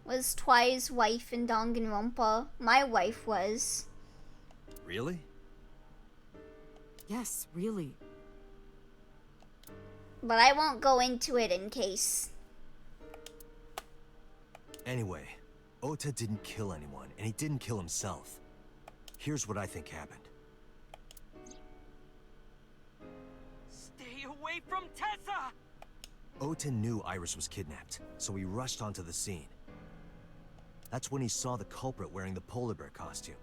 Was Twi's wife in Danganronpa? My wife was. Really? Yes, really. But I won't go into it in case. Anyway, Ota didn't kill anyone, and he didn't kill himself. Here's what I think happened. away from Tessa! Ota knew Iris was kidnapped, so he rushed onto the scene. That's when he saw the culprit wearing the polar bear costume.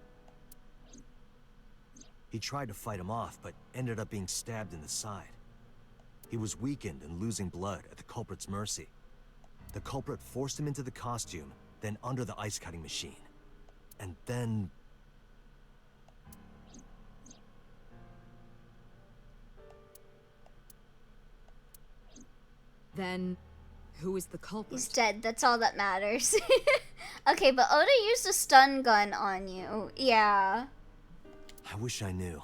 He tried to fight him off, but ended up being stabbed in the side. He was weakened and losing blood at the culprit's mercy. The culprit forced him into the costume, then under the ice cutting machine. And then... Then, who is the culprit? He's dead, that's all that matters. Okay, but Oda used a stun gun on you. Yeah. I wish I knew.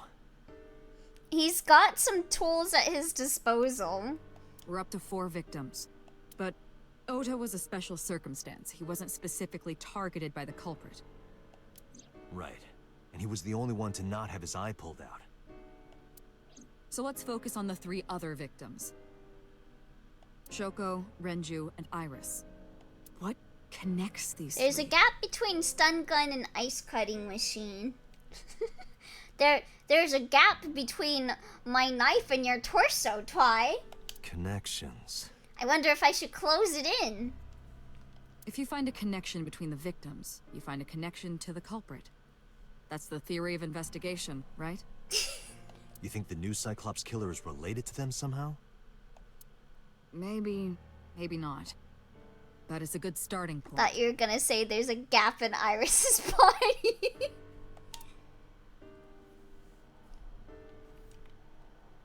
He's got some tools at his disposal. We're up to 4 victims. But Ota was a special circumstance. He wasn't specifically targeted by the culprit. Right. And he was the only one to not have his eye pulled out. So let's focus on the 3 other victims. Shoko, Renju, and Iris. What connects these There's 3? a gap between stun gun and ice cutting machine. There's a gap between my knife and your torso, Twy. Connections. I wonder if I should close it in. If you find a connection between the victims, you find a connection to the culprit. That's the theory of investigation, right? You think the new Cyclops killer is related to them somehow? Maybe, maybe not. That is a good starting point. Thought you were gonna say there's a gap in Iris's body.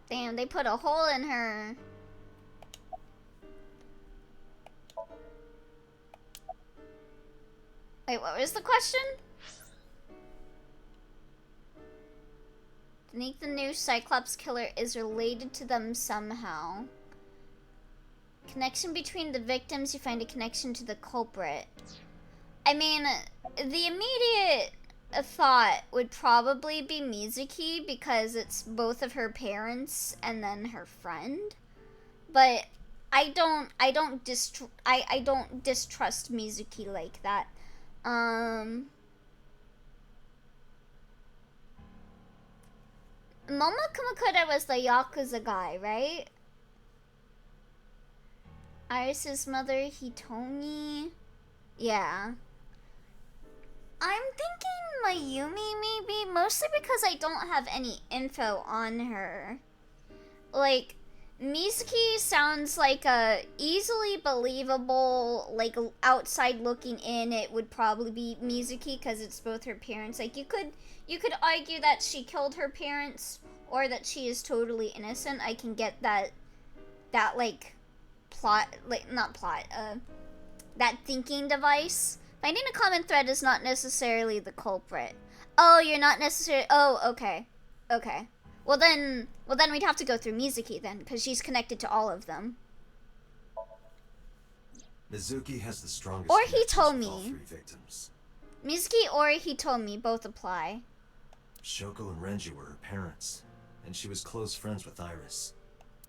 Damn, they put a hole in her. Wait, what was the question? Think the new Cyclops killer is related to them somehow. Connection between the victims, you find a connection to the culprit. I mean, the immediate thought would probably be Mizuki because it's both of her parents and then her friend. But I don't distrust Mizuki like that. Momo Kumakura was the Yakuza guy, right? Iris's mother, Hitomi. Yeah. I'm thinking Mayumi maybe, mostly because I don't have any info on her. Like, Mizuki sounds like a easily believable, like outside looking in, it would probably be Mizuki because it's both her parents. Like you could argue that she killed her parents or that she is totally innocent. I can get that like plot, like not plot, that thinking device. Finding a common thread is not necessarily the culprit. Oh, you're not necessarily. Oh, okay, okay. Well then we'd have to go through Mizuki then, because she's connected to all of them. Mizuki has the strongest Or connections Hitomi. with all 3 victims. Mizuki or Hitomi both apply. Shoko and Renji were her parents, and she was close friends with Iris.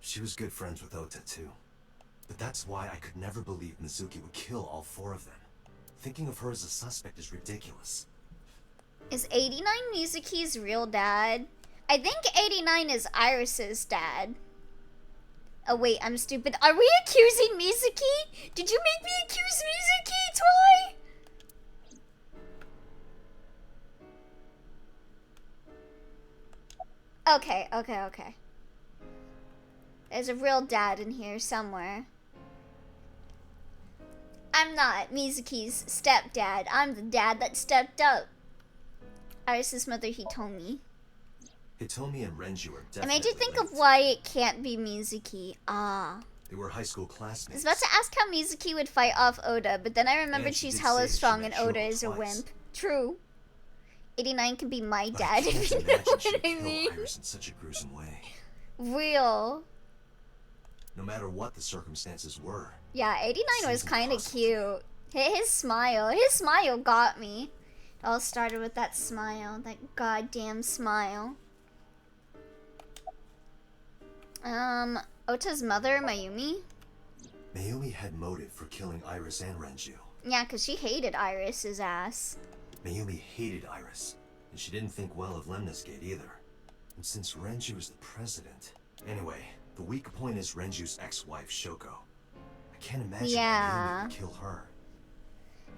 She was good friends with Ota too. But that's why I could never believe Mizuki would kill all 4 of them. Thinking of her as a suspect is ridiculous. Is 89 Mizuki's real dad? I think 89 is Iris's dad. Oh wait, I'm stupid. Are we accusing Mizuki? Did you make me accuse Mizuki, Twy? Okay. There's a real dad in here somewhere. I'm not Mizuki's stepdad. I'm the dad that stepped up. Iris's mother, Hitomi. Hitomi and Renji were definitely I made you think linked. of why it can't be Mizuki. Ah. They were high school I classmates. was about to ask how Mizuki would fight off Oda, but then I remembered And she she's did hella say she strong met and Oda Shoko is a twice. wimp. True. 89 can be my But dad I if can't you know imagine what she'd I kill mean. Iris in such a gruesome way. Real. No matter what the circumstances were. Yeah, 89 was Seems kind of impossible. cute. His smile got me. It all started with that smile, that goddamn smile. Ota's mother, Mayumi? Mayumi had motive for killing Iris and Renju. Yeah, because she hated Iris's ass. Mayumi hated Iris, and she didn't think well of Lemnisgate either. And since Renju was the president... Anyway, The weak point is Renju's ex-wife, Shoko. I can't imagine Yeah. why would kill her.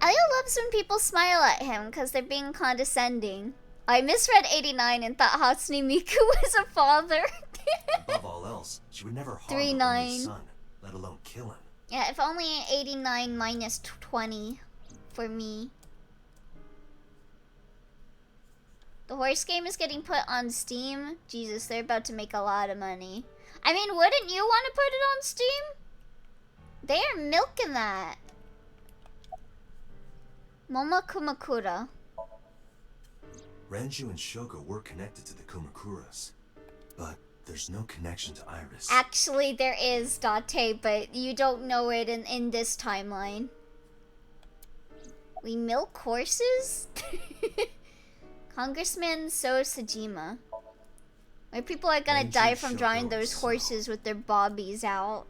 Elio loves when people smile at him because they're being condescending. I misread 89 and thought Hatsune Miku was a father. Above all else, she would never harm her 39. only son, let alone kill him. Yeah, if only 89 minus 20 for me. The horse game is getting put on Steam. Jesus, they're about to make a lot of money. I mean, wouldn't you want to put it on Steam? They are milking that. Momo Kumakura. Renju and Shoko were connected to the Kumakuras, but there's no connection to Iris. Actually, there is Date, but you don't know it in this timeline. We milk horses? Congressman So Sajima. My people are gonna Renju, die from drawing Shoko, those So. horses with their bobbies out.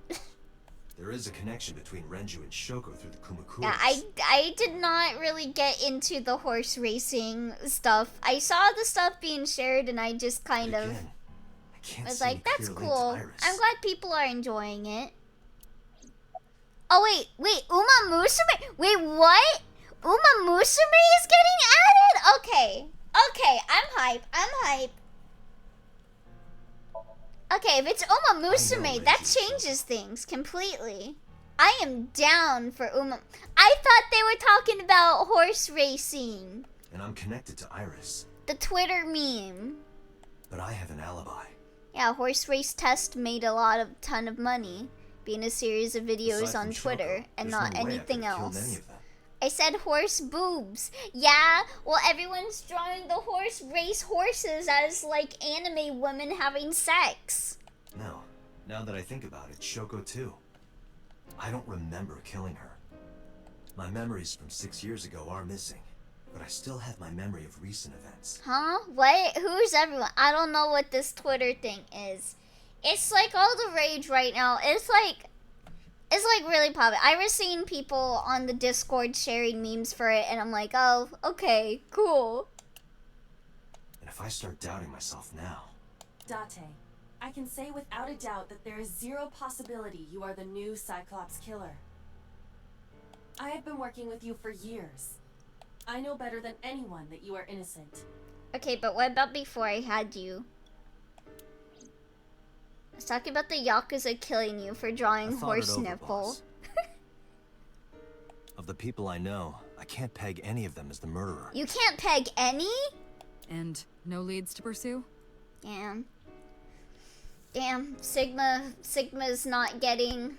There is a connection between Renju and Shoko through the Kumakuras. Yeah, I did not really get into the horse racing stuff. I saw the stuff being shared and I just kind of Again, I can't was see like, a that's clear link to cool. Iris. I'm glad people are enjoying it. Oh wait, Uma Musume? Wait, what? Uma Musume is getting added? Okay, I'm hype. Okay, if it's Uma Musume, that changes things completely. I am down for Uma. I thought they were talking about horse racing. And I'm connected to Iris, The Twitter meme. but I have an alibi. Yeah, horse race test made a ton of money, being a series of videos Aside on from Twitter Shoko, and there's not no way I anything could've killed any else. of them. I said horse boobs. Yeah, well everyone's drawing the horse race horses as like anime women having sex. No, now that I think about it, Shoko too. I don't remember killing her. My memories from 6 years ago are missing, but I still have my memory of recent events. Huh? What? Who's everyone? I don't know what this Twitter thing is. It's like all the rage right now. It's like really popular. I was seeing people on the Discord sharing memes for it, and I'm like, oh, okay, cool. And if I start doubting myself now... Date, I can say without a doubt that there is zero possibility you are the new Cyclops killer. I have been working with you for years. I know better than anyone that you are innocent. Okay, but what about before I had you? I was talking about the Yakuza killing you for I drawing thought horse it over, nipple. boss. Of the people I know, I can't peg any of them as the murderer. You can't peg any? And no leads to pursue? Damn, Sigma's not getting...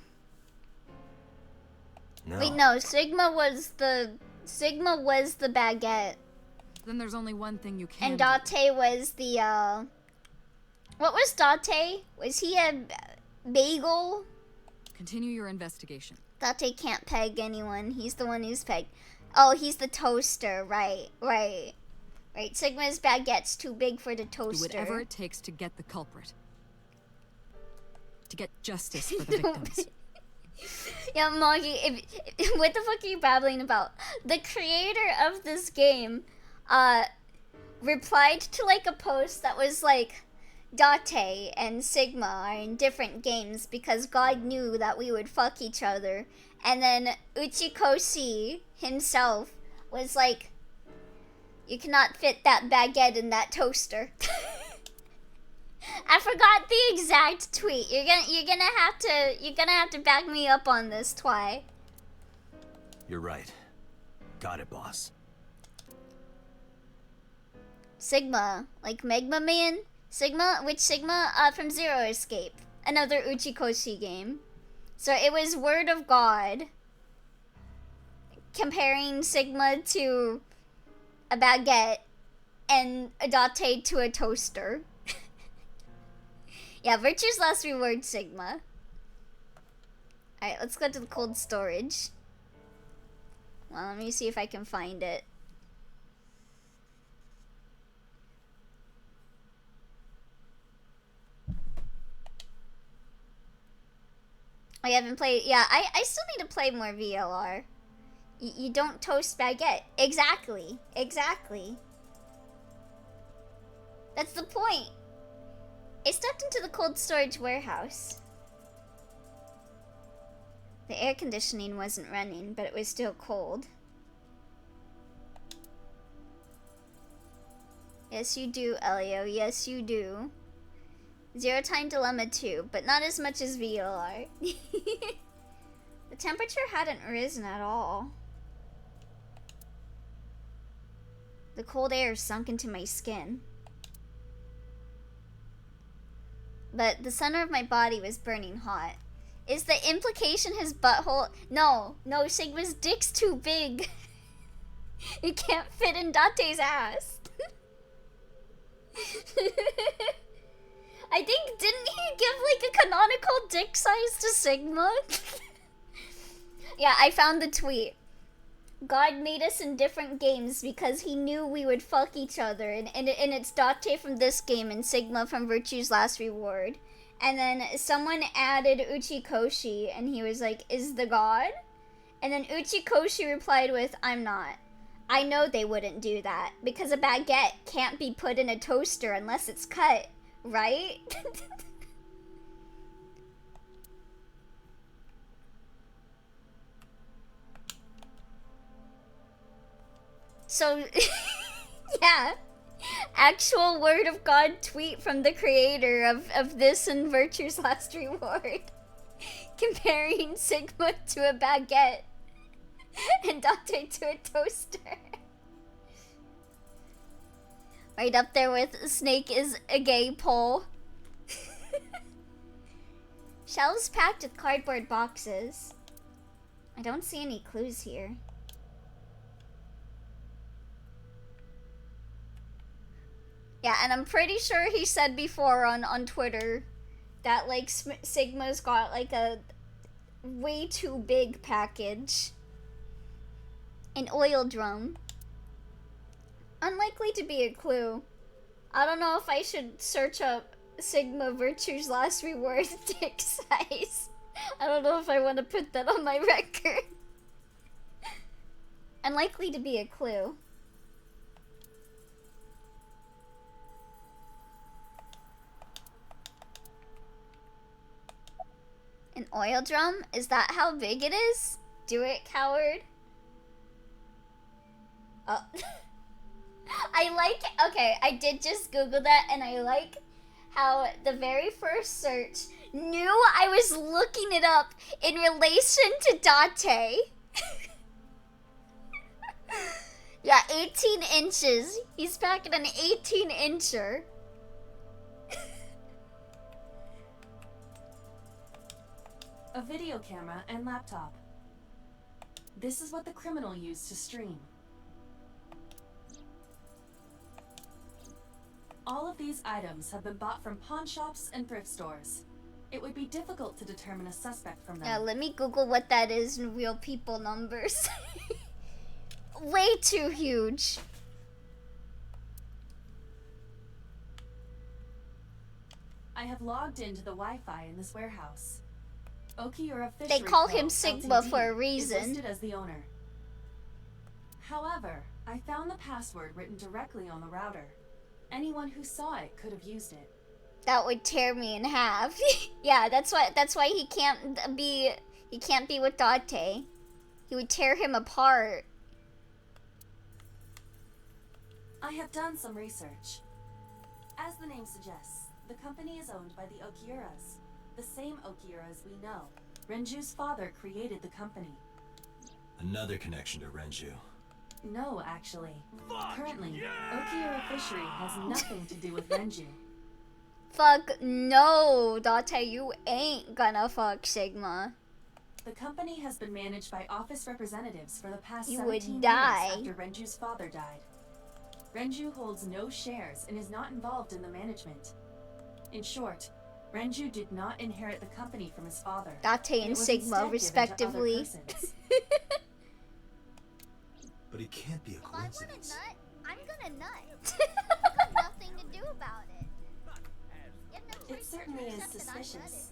No. Wait, no, Sigma was the baguette. Then there's only one thing you can And do. Date was the, What was Date? Was he a bagel? Continue your investigation. Date can't peg anyone. He's the one who's pegged. Oh, he's the toaster. Right. Sigma's baguette's too big for the toaster. Do whatever it takes to get the culprit. To get justice for the victims. Yeah, Moggy, what the fuck are you babbling about? The creator of this game, replied to like a post that was like, Date and Sigma are in different games because God knew that we would fuck each other. And then Uchikoshi himself was like, you cannot fit that baguette in that toaster. I forgot the exact tweet. You're gonna have to back me up on this, Twy. You're right. Got it, boss. Sigma, like Megma Man? Sigma? Which Sigma? From Zero Escape. Another Uchikoshi game. So it was Word of God. Comparing Sigma to a baguette and Date to a toaster. Yeah, Virtue's last reward, Sigma. Alright, let's go to the cold storage. Well, let me see if I can find it. I haven't played... Yeah, I still need to play more VLR. You don't toast baguette. Exactly. That's the point. I stepped into the cold storage warehouse. The air conditioning wasn't running, but it was still cold. Yes, you do, Elio. Yes, you do. Zero Time Dilemma 2, but not as much as VLR. The temperature hadn't risen at all. The cold air sunk into my skin. But the center of my body was burning hot. Is the implication his butthole? No, Sigma's dick's too big. It can't fit in Date's ass. I think, didn't he give like a canonical dick size to Sigma? Yeah, I found the tweet. God made us in different games because he knew we would fuck each other. And it's Date from this game and Sigma from Virtue's Last Reward. And then someone added Uchikoshi and he was like, is the God? And then Uchikoshi replied with, I'm not. I know they wouldn't do that because a baguette can't be put in a toaster unless it's cut, right? So, yeah. Actual word of God tweet from the creator of this and Virtue's Last Reward. Comparing Sigma to a baguette and Date to a toaster. Right up there with Snake is a gay pole. Shelves packed with cardboard boxes. I don't see any clues here. Yeah, and I'm pretty sure he said before on Twitter that like Sigma's got like a way too big package. An oil drum. Unlikely to be a clue. I don't know if I should search up Sigma Virtue's Last Reward dick size. I don't know if I want to put that on my record. Unlikely to be a clue. An oil drum? Is that how big it is? Do it, coward. Oh. Okay, I did just Google that and I like how the very first search knew I was looking it up in relation to Date. Yeah, 18 inches. He's packing an 18-incher. A video camera and laptop. This is what the criminal used to stream. All of these items have been bought from pawn shops and thrift stores. It would be difficult to determine a suspect from them. Yeah, let me Google what that is in real people numbers. Way too huge. I have logged into the Wi-Fi in this warehouse. Okiura Fishery They call Co. him Sigma Ltd. for a is reason. listed as the owner. However, I found the password written directly on the router. Anyone who saw it could have used it. That would tear me in half. Yeah, that's why he can't be with Date. He would tear him apart. I have done some research. As the name suggests, the company is owned by the Okiuras. The same Okiuras we know. Renju's father created the company. Another connection to Renju. No, actually. Currently, Okiura Fishery has nothing to do with Renju. Fuck no, Date, you ain't gonna fuck Sigma. The company has been managed by office representatives for the past You 17 would years die. after Renju's father died. Renju holds no shares and is not involved in the management. In short, Renju did not inherit the company from his father. Date It and was Sigma, instead given to other respectively. persons. But it can't be a If I want coincidence. a nut, I'm gonna nut. I've got nothing to do about it. You have no It choice certainly is except that I suspicious.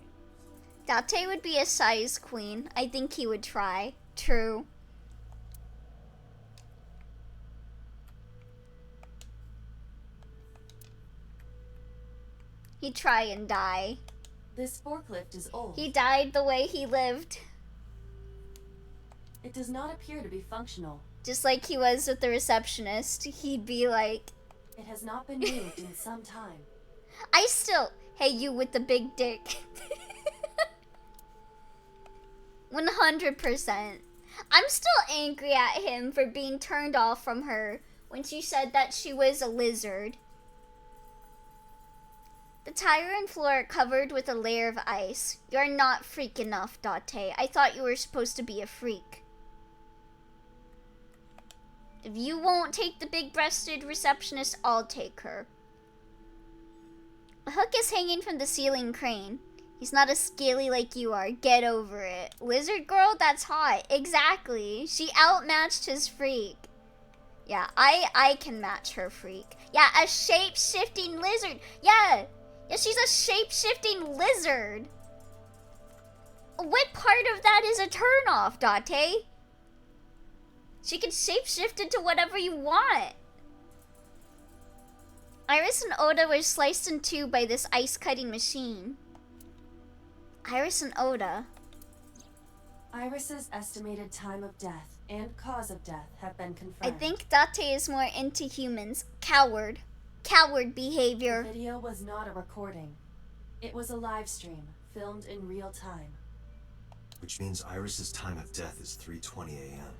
Date would be a size queen. I think he would try. True. He'd try and die. This forklift is old. He died the way he lived. It does not appear to be functional. Just like he was with the receptionist, he'd be like, It has not been moved in some time. hey, you with the big dick. 100%. I'm still angry at him for being turned off from her when she said that she was a lizard. The tire and floor are covered with a layer of ice. You're not freak enough, Date. I thought you were supposed to be a freak. If you won't take the big-breasted receptionist, I'll take her. A hook is hanging from the ceiling crane. He's not as scaly like you are. Get over it. Lizard girl? That's hot. Exactly. She outmatched his freak. Yeah, I can match her freak. Yeah, a shape-shifting lizard. Yeah, she's a shape-shifting lizard. What part of that is a turn-off, Date? She can shape-shift into whatever you want. Iris and Oda were sliced in two by this ice-cutting machine. Iris and Oda. Iris's estimated time of death and cause of death have been confirmed. I think Date is more into humans. Coward. Coward behavior. The video was not a recording. It was a live stream, filmed in real time. Which means Iris's time of death is 3:20 a.m.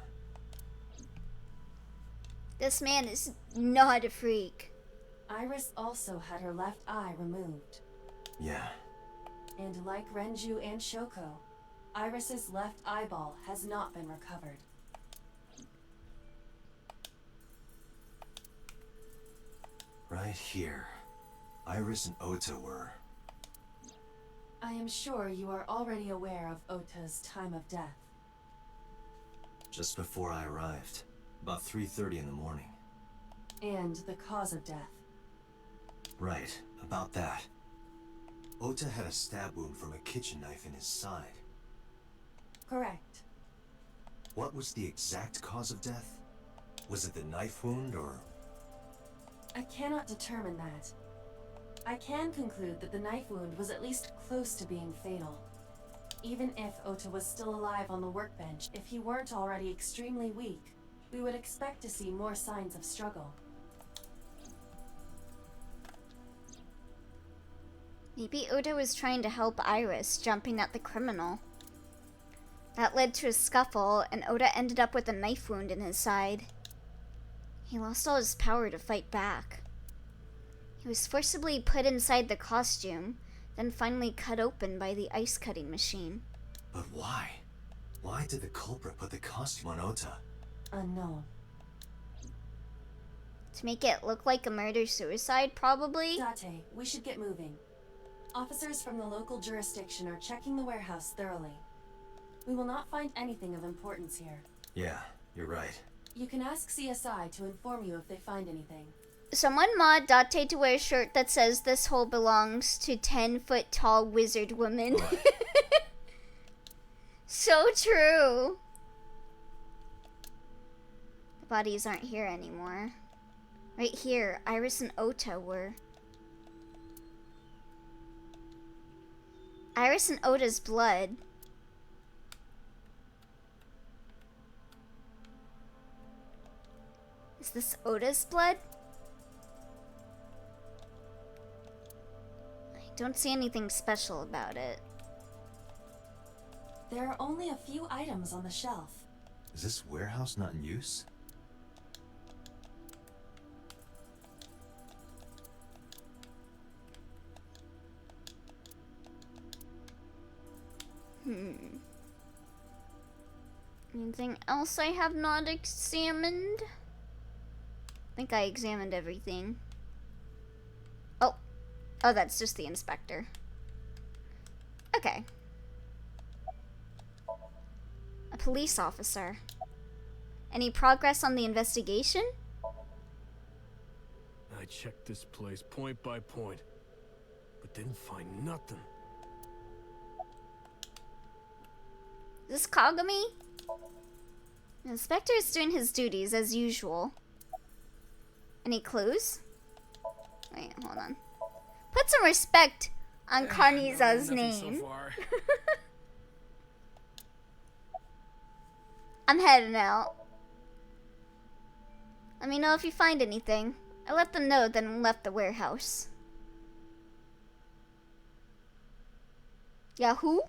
This man is not a freak. Iris also had her left eye removed. Yeah. And like Renju and Shoko, Iris's left eyeball has not been recovered. Right here. Iris and Ota were. I am sure you are already aware of Ota's time of death. Just before I arrived. About 3:30 in the morning. And the cause of death. Right, about that. Ota had a stab wound from a kitchen knife in his side. Correct. What was the exact cause of death? Was it the knife wound, or...? I cannot determine that. I can conclude that the knife wound was at least close to being fatal. Even if Ota was still alive on the workbench, if he weren't already extremely weak, we would expect to see more signs of struggle. Maybe Oda was trying to help Iris, jumping at the criminal. That led to a scuffle, and Oda ended up with a knife wound in his side. He lost all his power to fight back. He was forcibly put inside the costume, then finally cut open by the ice-cutting machine. But why? Why did the culprit put the costume on Ota? Unknown. To make it look like a murder-suicide, probably? Date, we should get moving. Officers from the local jurisdiction are checking the warehouse thoroughly. We will not find anything of importance here. Yeah, you're right. You can ask CSI to inform you if they find anything. Someone mod Date to wear a shirt that says this hole belongs to 10-foot-tall wizard woman. So true. The bodies aren't here anymore. Right here, Iris and Ota were. Iris and Ota's blood. Is this Ota's blood? I don't see anything special about it. There are only a few items on the shelf. Is this warehouse not in use? Anything else I have not examined? I think I examined everything. Oh, that's just the inspector. Okay. A police officer. Any progress on the investigation? I checked this place point by point, but didn't find nothing. Is this Kagami? The inspector is doing his duties as usual. Any clues? Wait, hold on. Put some respect on Carniza's name. So far. I'm heading out. Let me know if you find anything. I let them know, then left the warehouse. Yeah, who?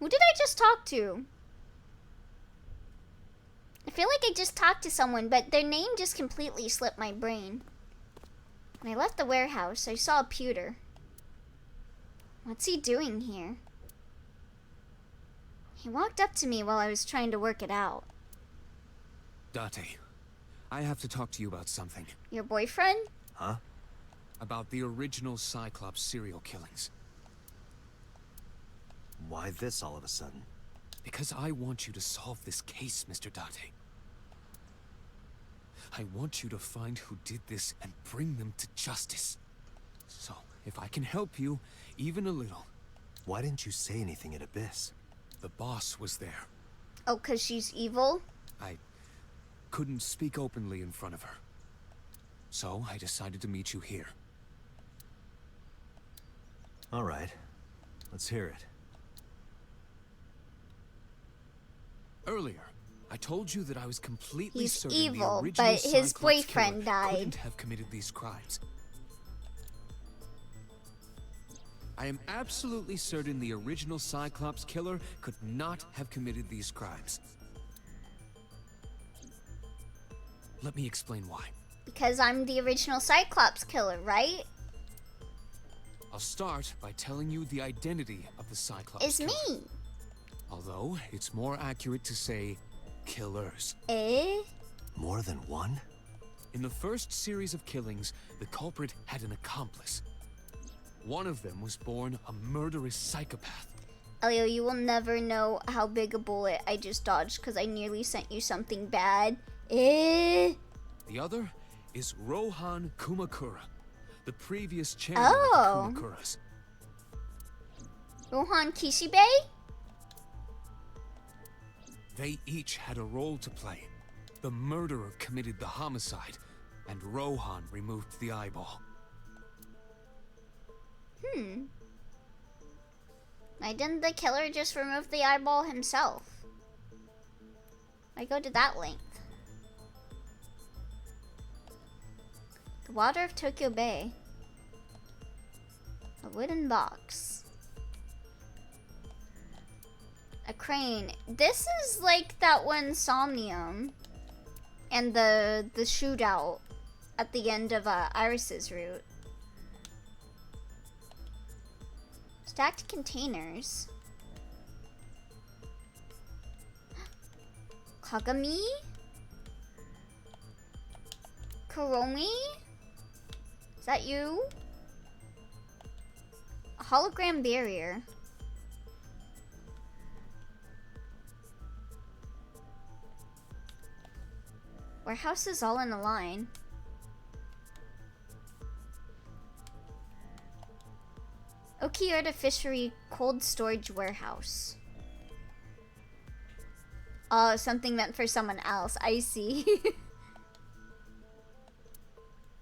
Who did I just talk to? I feel like I just talked to someone, but their name just completely slipped my brain. When I left the warehouse, I saw a pewter. What's he doing here? He walked up to me while I was trying to work it out. Date, I have to talk to you about something. Your boyfriend? Huh? About the original Cyclops serial killings. Why this all of a sudden? Because I want you to solve this case, Mr. Date. I want you to find who did this and bring them to justice. So, if I can help you, even a little. Why didn't you say anything at Abyss? The boss was there. Oh, 'cause she's evil? I couldn't speak openly in front of her. So, I decided to meet you here. All right. Let's hear it. Earlier, I told you that I was completely He's certain evil, the original but his Cyclops boyfriend killer died. couldn't have committed these crimes. I am absolutely certain the original Cyclops killer could not have committed these crimes. Let me explain why. Because I'm the original Cyclops killer, right? I'll start by telling you the identity of the Cyclops It's killer. me. Although, it's more accurate to say killers. Eh? More than one? In the first series of killings, the culprit had an accomplice. One of them was born a murderous psychopath. Elio, you will never know how big a bullet I just dodged because I nearly sent you something bad. Eh? The other is Rohan Kumakura, the previous chairman Oh. of the Kumakuras. Rohan Kishibe? They each had a role to play. The murderer committed the homicide, and Rohan removed the eyeball. Why didn't the killer just remove the eyeball himself? Why go to that length? The water of Tokyo Bay. A wooden box. A crane. This is like that one Somnium. And the shootout at the end of Iris's route. Stacked containers. Kagami? Kuromi? Is that you? A hologram barrier. Warehouse is all in a line. Okiyota Fishery Cold Storage Warehouse. Oh, something meant for someone else. I see.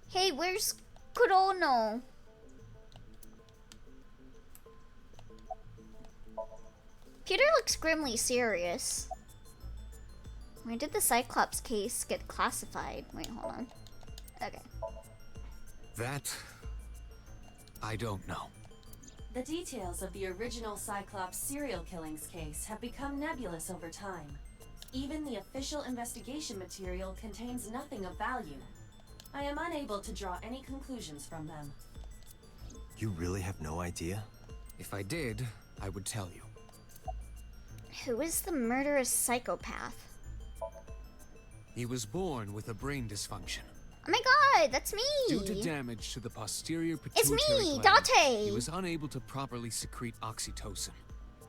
Hey, where's Kurono? Peter looks grimly serious. Where did the Cyclops case get classified? Wait, hold on. Okay. That... I don't know. The details of the original Cyclops serial killings case have become nebulous over time. Even the official investigation material contains nothing of value. I am unable to draw any conclusions from them. You really have no idea? If I did, I would tell you. Who is the murderous psychopath? He was born with a brain dysfunction. Oh my god, that's me! Due to damage to the posterior It's pituitary me, gland, Date! he was unable to properly secrete oxytocin.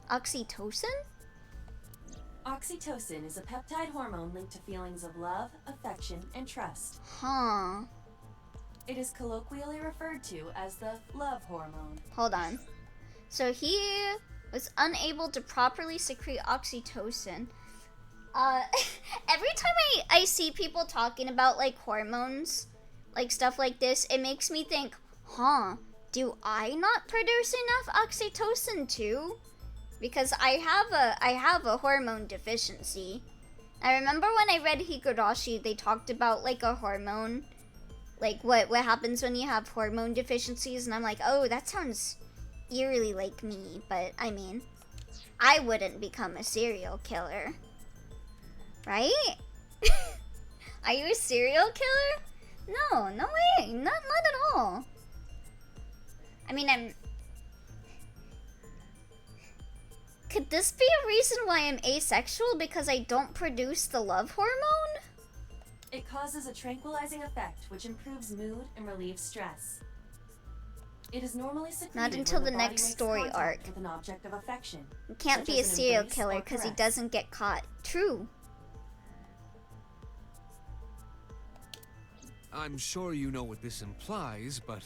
Oxytocin? Oxytocin is a peptide hormone linked to feelings of love, affection, and trust. Huh. It is colloquially referred to as the love hormone. Hold on. So he was unable to properly secrete oxytocin. Every time I see people talking about like hormones, like stuff like this, it makes me think, huh, do I not produce enough oxytocin too? because I have a hormone deficiency. I remember when I read Higurashi, they talked about like a hormone, like what happens when you have hormone deficiencies, and I'm like, oh, that sounds eerily like me. But I mean, I wouldn't become a serial killer, right? Are you a serial killer? No, no way, not at all. I mean, could this be a reason why I'm asexual, because I don't produce the love hormone? It causes a tranquilizing effect which improves mood and relieves stress. It is normally secreted Not until when the body next makes story contact arc. with an object of affection. He can't such be a as an serial embrace killer or because he caress. doesn't get caught. True. I'm sure you know what this implies, but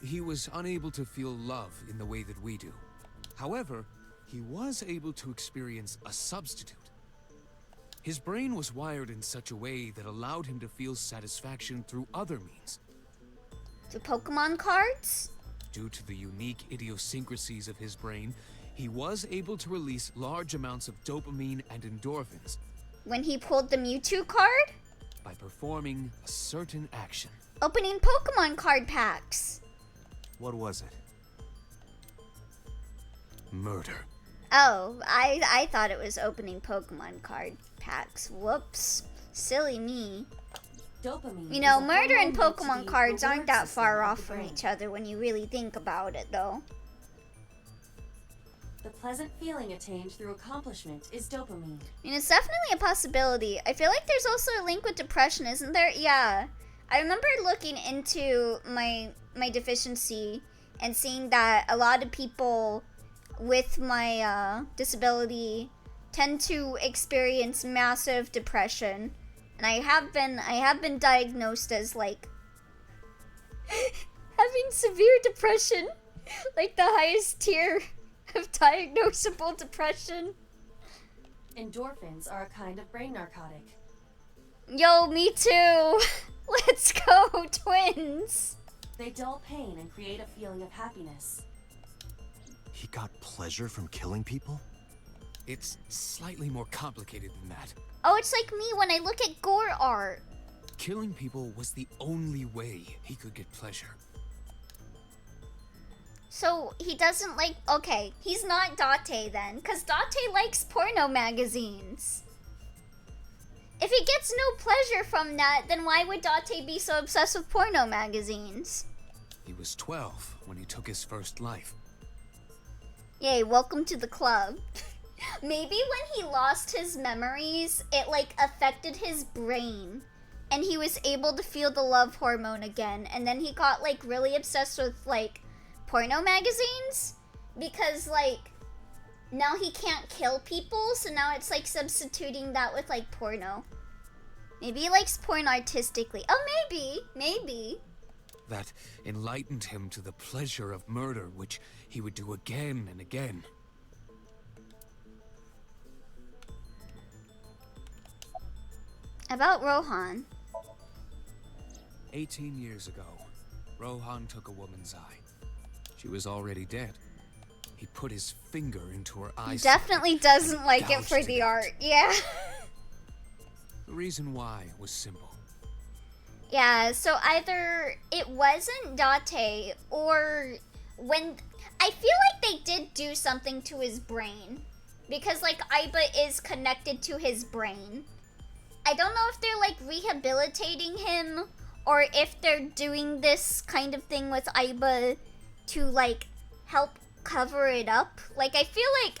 he was unable to feel love in the way that we do. However, he was able to experience a substitute. His brain was wired in such a way that allowed him to feel satisfaction through other means. The Pokemon cards? Due to the unique idiosyncrasies of his brain, he was able to release large amounts of dopamine and endorphins. When he pulled the Mewtwo card? By performing a certain action. Opening Pokemon card packs. What was it? Murder. Oh, I thought it was opening Pokemon card packs. Whoops. Silly me. Dopamine You know, is a murder and hormone linked to Pokemon the cards aren't reward that system far of off the from brain. each other when you really think about it, though. The pleasant feeling attained through accomplishment is dopamine. I mean, it's definitely a possibility. I feel like there's also a link with depression, isn't there? Yeah. I remember looking into my deficiency and seeing that a lot of people with my disability tend to experience massive depression. And I have been diagnosed as like having severe depression, like the highest tier of diagnosable depression. Endorphins are a kind of brain narcotic. Yo, me too. Let's go, twins. They dull pain and create a feeling of happiness. He got pleasure from killing people? It's slightly more complicated than that. Oh, it's like me when I look at gore art. Killing people was the only way he could get pleasure. So he doesn't like. Okay, he's not Date then, because Date likes porno magazines. If he gets no pleasure from that, then why would Date be so obsessed with porno magazines? He was 12 when he took his first life. Yay, welcome to the club. Maybe when he lost his memories, it like affected his brain. And he was able to feel the love hormone again. And then he got like really obsessed with like porno magazines. Because like now he can't kill people. So now it's like substituting that with like porno. Maybe he likes porn artistically. Oh, maybe. That enlightened him to the pleasure of murder, which he would do again and again. About Rohan. 18 years ago, Rohan took a woman's eye. She was already dead. He put his finger into her eye. He definitely doesn't like it for the art. Yeah. The reason why was simple. Yeah, so either it wasn't Date, or when... I feel like they did do something to his brain. Because, like, Aiba is connected to his brain. I don't know if they're, like, rehabilitating him, or if they're doing this kind of thing with Aiba to, like, help cover it up. Like, I feel like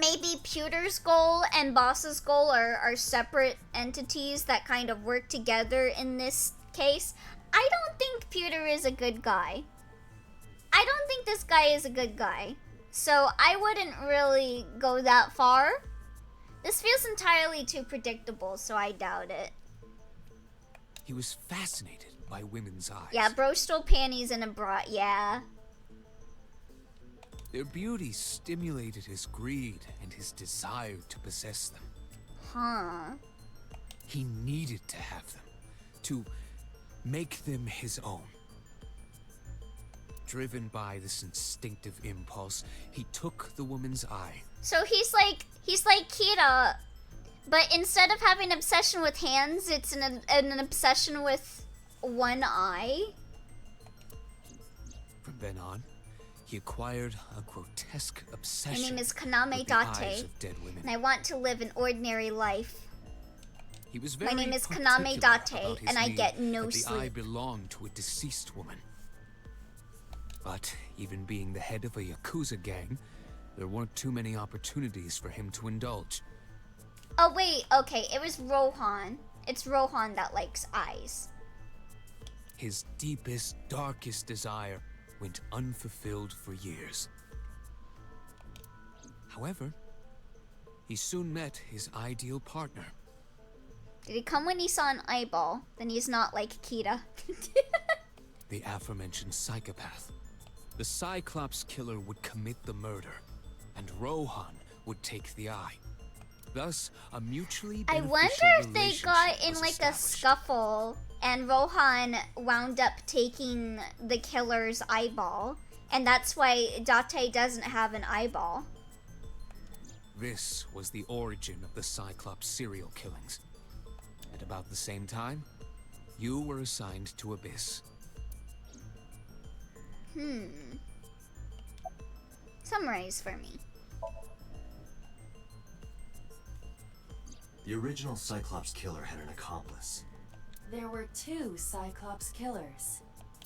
maybe Pewter's goal and Boss's goal are separate entities that kind of work together in this case. I don't think Pewter is a good guy. I don't think this guy is a good guy. So I wouldn't really go that far. This feels entirely too predictable, so I doubt it. He was fascinated by women's eyes. Yeah, bro stole panties in a bra, yeah. Their beauty stimulated his greed and his desire to possess them. Huh. He needed to have them, to make them his own. Driven by this instinctive impulse, he took the woman's eye. So he's like Kira, but instead of having an obsession with hands, it's an obsession with one eye. From then on, he acquired a grotesque obsession. My name is with Kaname the eyes Date, of dead women. and I want to live an ordinary life. He was My very name is particular Kaname about Date, his and I need get no that the eye sleep. belonged to a deceased woman. But even being the head of a Yakuza gang, there weren't too many opportunities for him to indulge. Oh wait, okay, it was Rohan. It's Rohan that likes eyes. His deepest, darkest desire went unfulfilled for years. However, he soon met his ideal partner. Did he come when he saw an eyeball? Then he's not like Kira. The aforementioned psychopath. The Cyclops killer would commit the murder, and Rohan would take the eye. Thus, a mutually I beneficial wonder if they got in was like a established. scuffle and Rohan wound up taking the killer's eyeball. And that's why Date doesn't have an eyeball. This was the origin of the Cyclops serial killings. At about the same time, you were assigned to Abyss. Summarize for me. The original Cyclops killer had an accomplice, There were 2 Cyclops killers.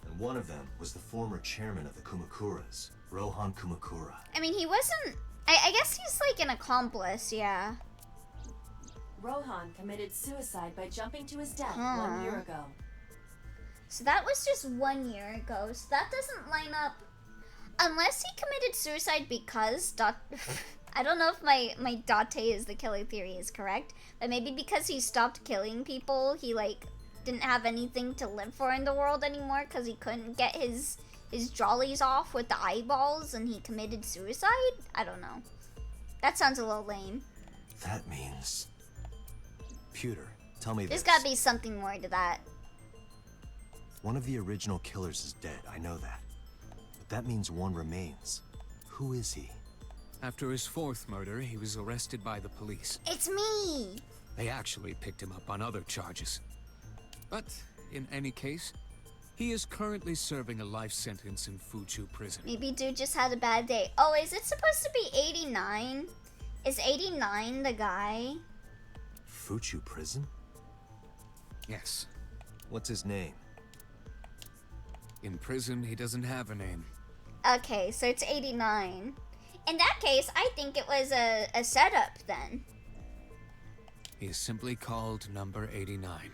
and one of them was the former chairman of the Kumakuras, Rohan Kumakura. I mean, he wasn't... I guess he's like an accomplice, yeah. Rohan committed suicide by jumping to his death Huh. 1 year ago. So that was just 1 year ago. So that doesn't line up. Unless he committed suicide because I don't know if my Date is the killer theory is correct, but maybe because he stopped killing people, he like didn't have anything to live for in the world anymore because he couldn't get his jollies off with the eyeballs and he committed suicide? I don't know. That sounds a little lame. That means... Pewter, tell me There's this. gotta be something more to that. One of the original killers is dead, I know that. But that means one remains. Who is he? After his 4th murder, he was arrested by the police. It's me! They actually picked him up on other charges. But, in any case, he is currently serving a life sentence in Fuchu prison. Maybe dude just had a bad day. Oh, is it supposed to be 89? Is 89 the guy? Fuchu prison? Yes. What's his name? In prison, he doesn't have a name. Okay, so it's 89. In that case, I think it was a setup then. He is simply called Number 89.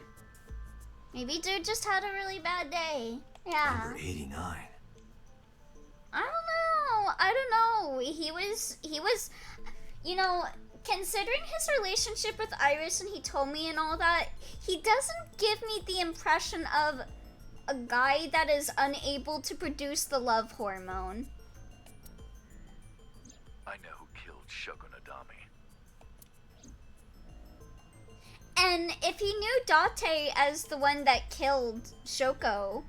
Maybe dude just had a really bad day. Yeah. Number 89. I don't know. He was, you know, considering his relationship with Iris and he told me and all that, he doesn't give me the impression of a guy that is unable to produce the love hormone. I know who killed Shogun Adami. And if he knew Date as the one that killed Shoko,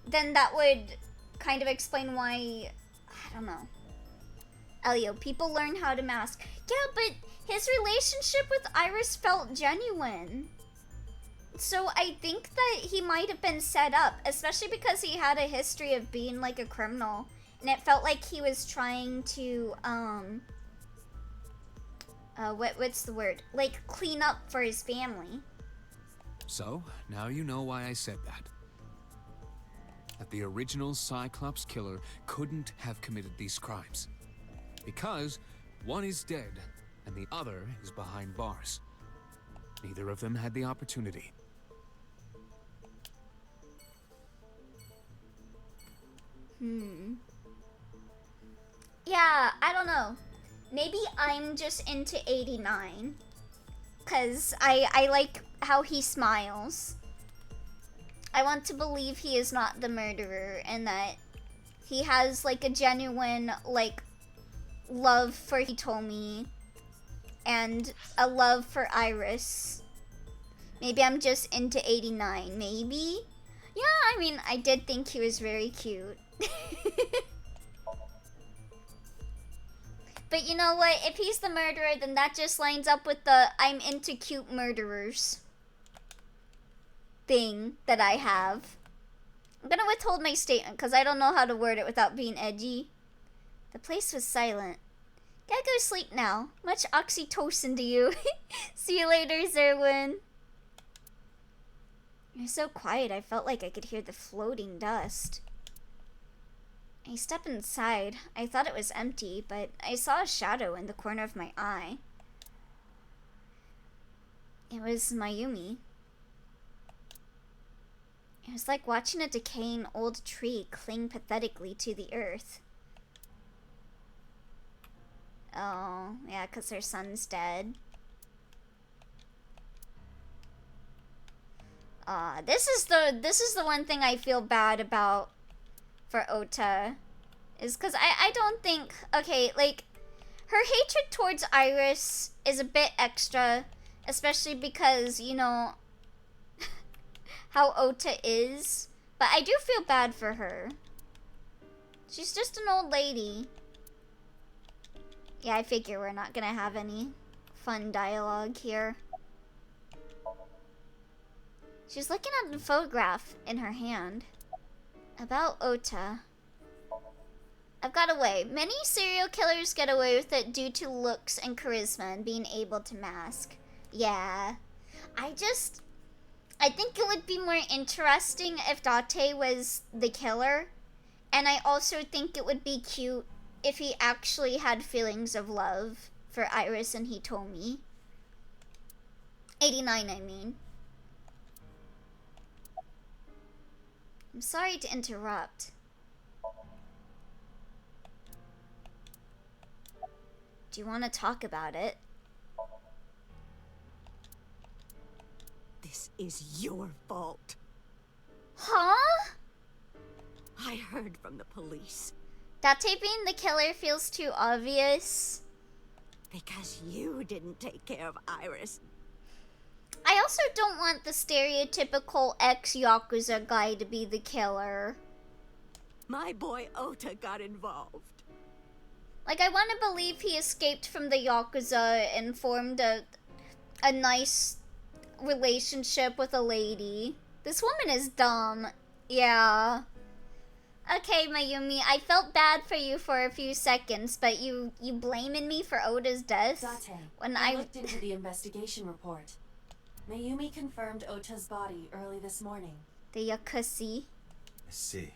then that would kind of explain why, I don't know. Elio, people learn how to mask. Yeah, but his relationship with Iris felt genuine. So I think that he might have been set up, especially because he had a history of being like a criminal. And it felt like he was trying to, what's the word? Like, clean up for his family. So, now you know why I said that. That the original Cyclops killer couldn't have committed these crimes. Because one is dead and the other is behind bars. Neither of them had the opportunity. Yeah, I don't know. Maybe I'm just into 89. Because I like how he smiles. I want to believe he is not the murderer and that he has like a genuine like love for Hitomi and a love for Iris. Maybe I'm just into 89, maybe? Yeah, I mean, I did think he was very cute. But you know what? If he's the murderer, then that just lines up with the I'm into cute murderers thing that I have. I'm gonna withhold my statement because I don't know how to word it without being edgy. The place was silent. Gotta go sleep now. Much oxytocin to you. See you later, Zerwin. It was so quiet, I felt like I could hear the floating dust. I stepped inside. I thought it was empty, but I saw a shadow in the corner of my eye. It was Mayumi. It was like watching a decaying old tree cling pathetically to the earth. Oh, yeah, 'cause her son's dead. This is the one thing I feel bad about for Ota, is because I don't think, okay, like, her hatred towards Iris is a bit extra, especially because, you know, how Ota is, but I do feel bad for her. She's just an old lady. Yeah, I figure we're not gonna have any fun dialogue here. She's looking at the photograph in her hand. About Ota. I've got away. Many serial killers get away with it due to looks and charisma and being able to mask. Yeah. I think it would be more interesting if Date was the killer. And I also think it would be cute if he actually had feelings of love for Iris and Hitomi. 89, I mean. I'm sorry to interrupt. Do you want to talk about it? This is your fault. Huh? I heard from the police. Date being the killer feels too obvious. Because you didn't take care of Iris. I also don't want the stereotypical ex-Yakuza guy to be the killer. My boy Ota got involved. Like, I want to believe he escaped from the Yakuza and formed a nice relationship with a lady. This woman is dumb. Yeah. Okay, Mayumi, I felt bad for you for a few seconds, but you blaming me for Ota's death? Date, when I looked into the investigation report. Mayumi confirmed Ota's body early this morning. The Yakuza. I see.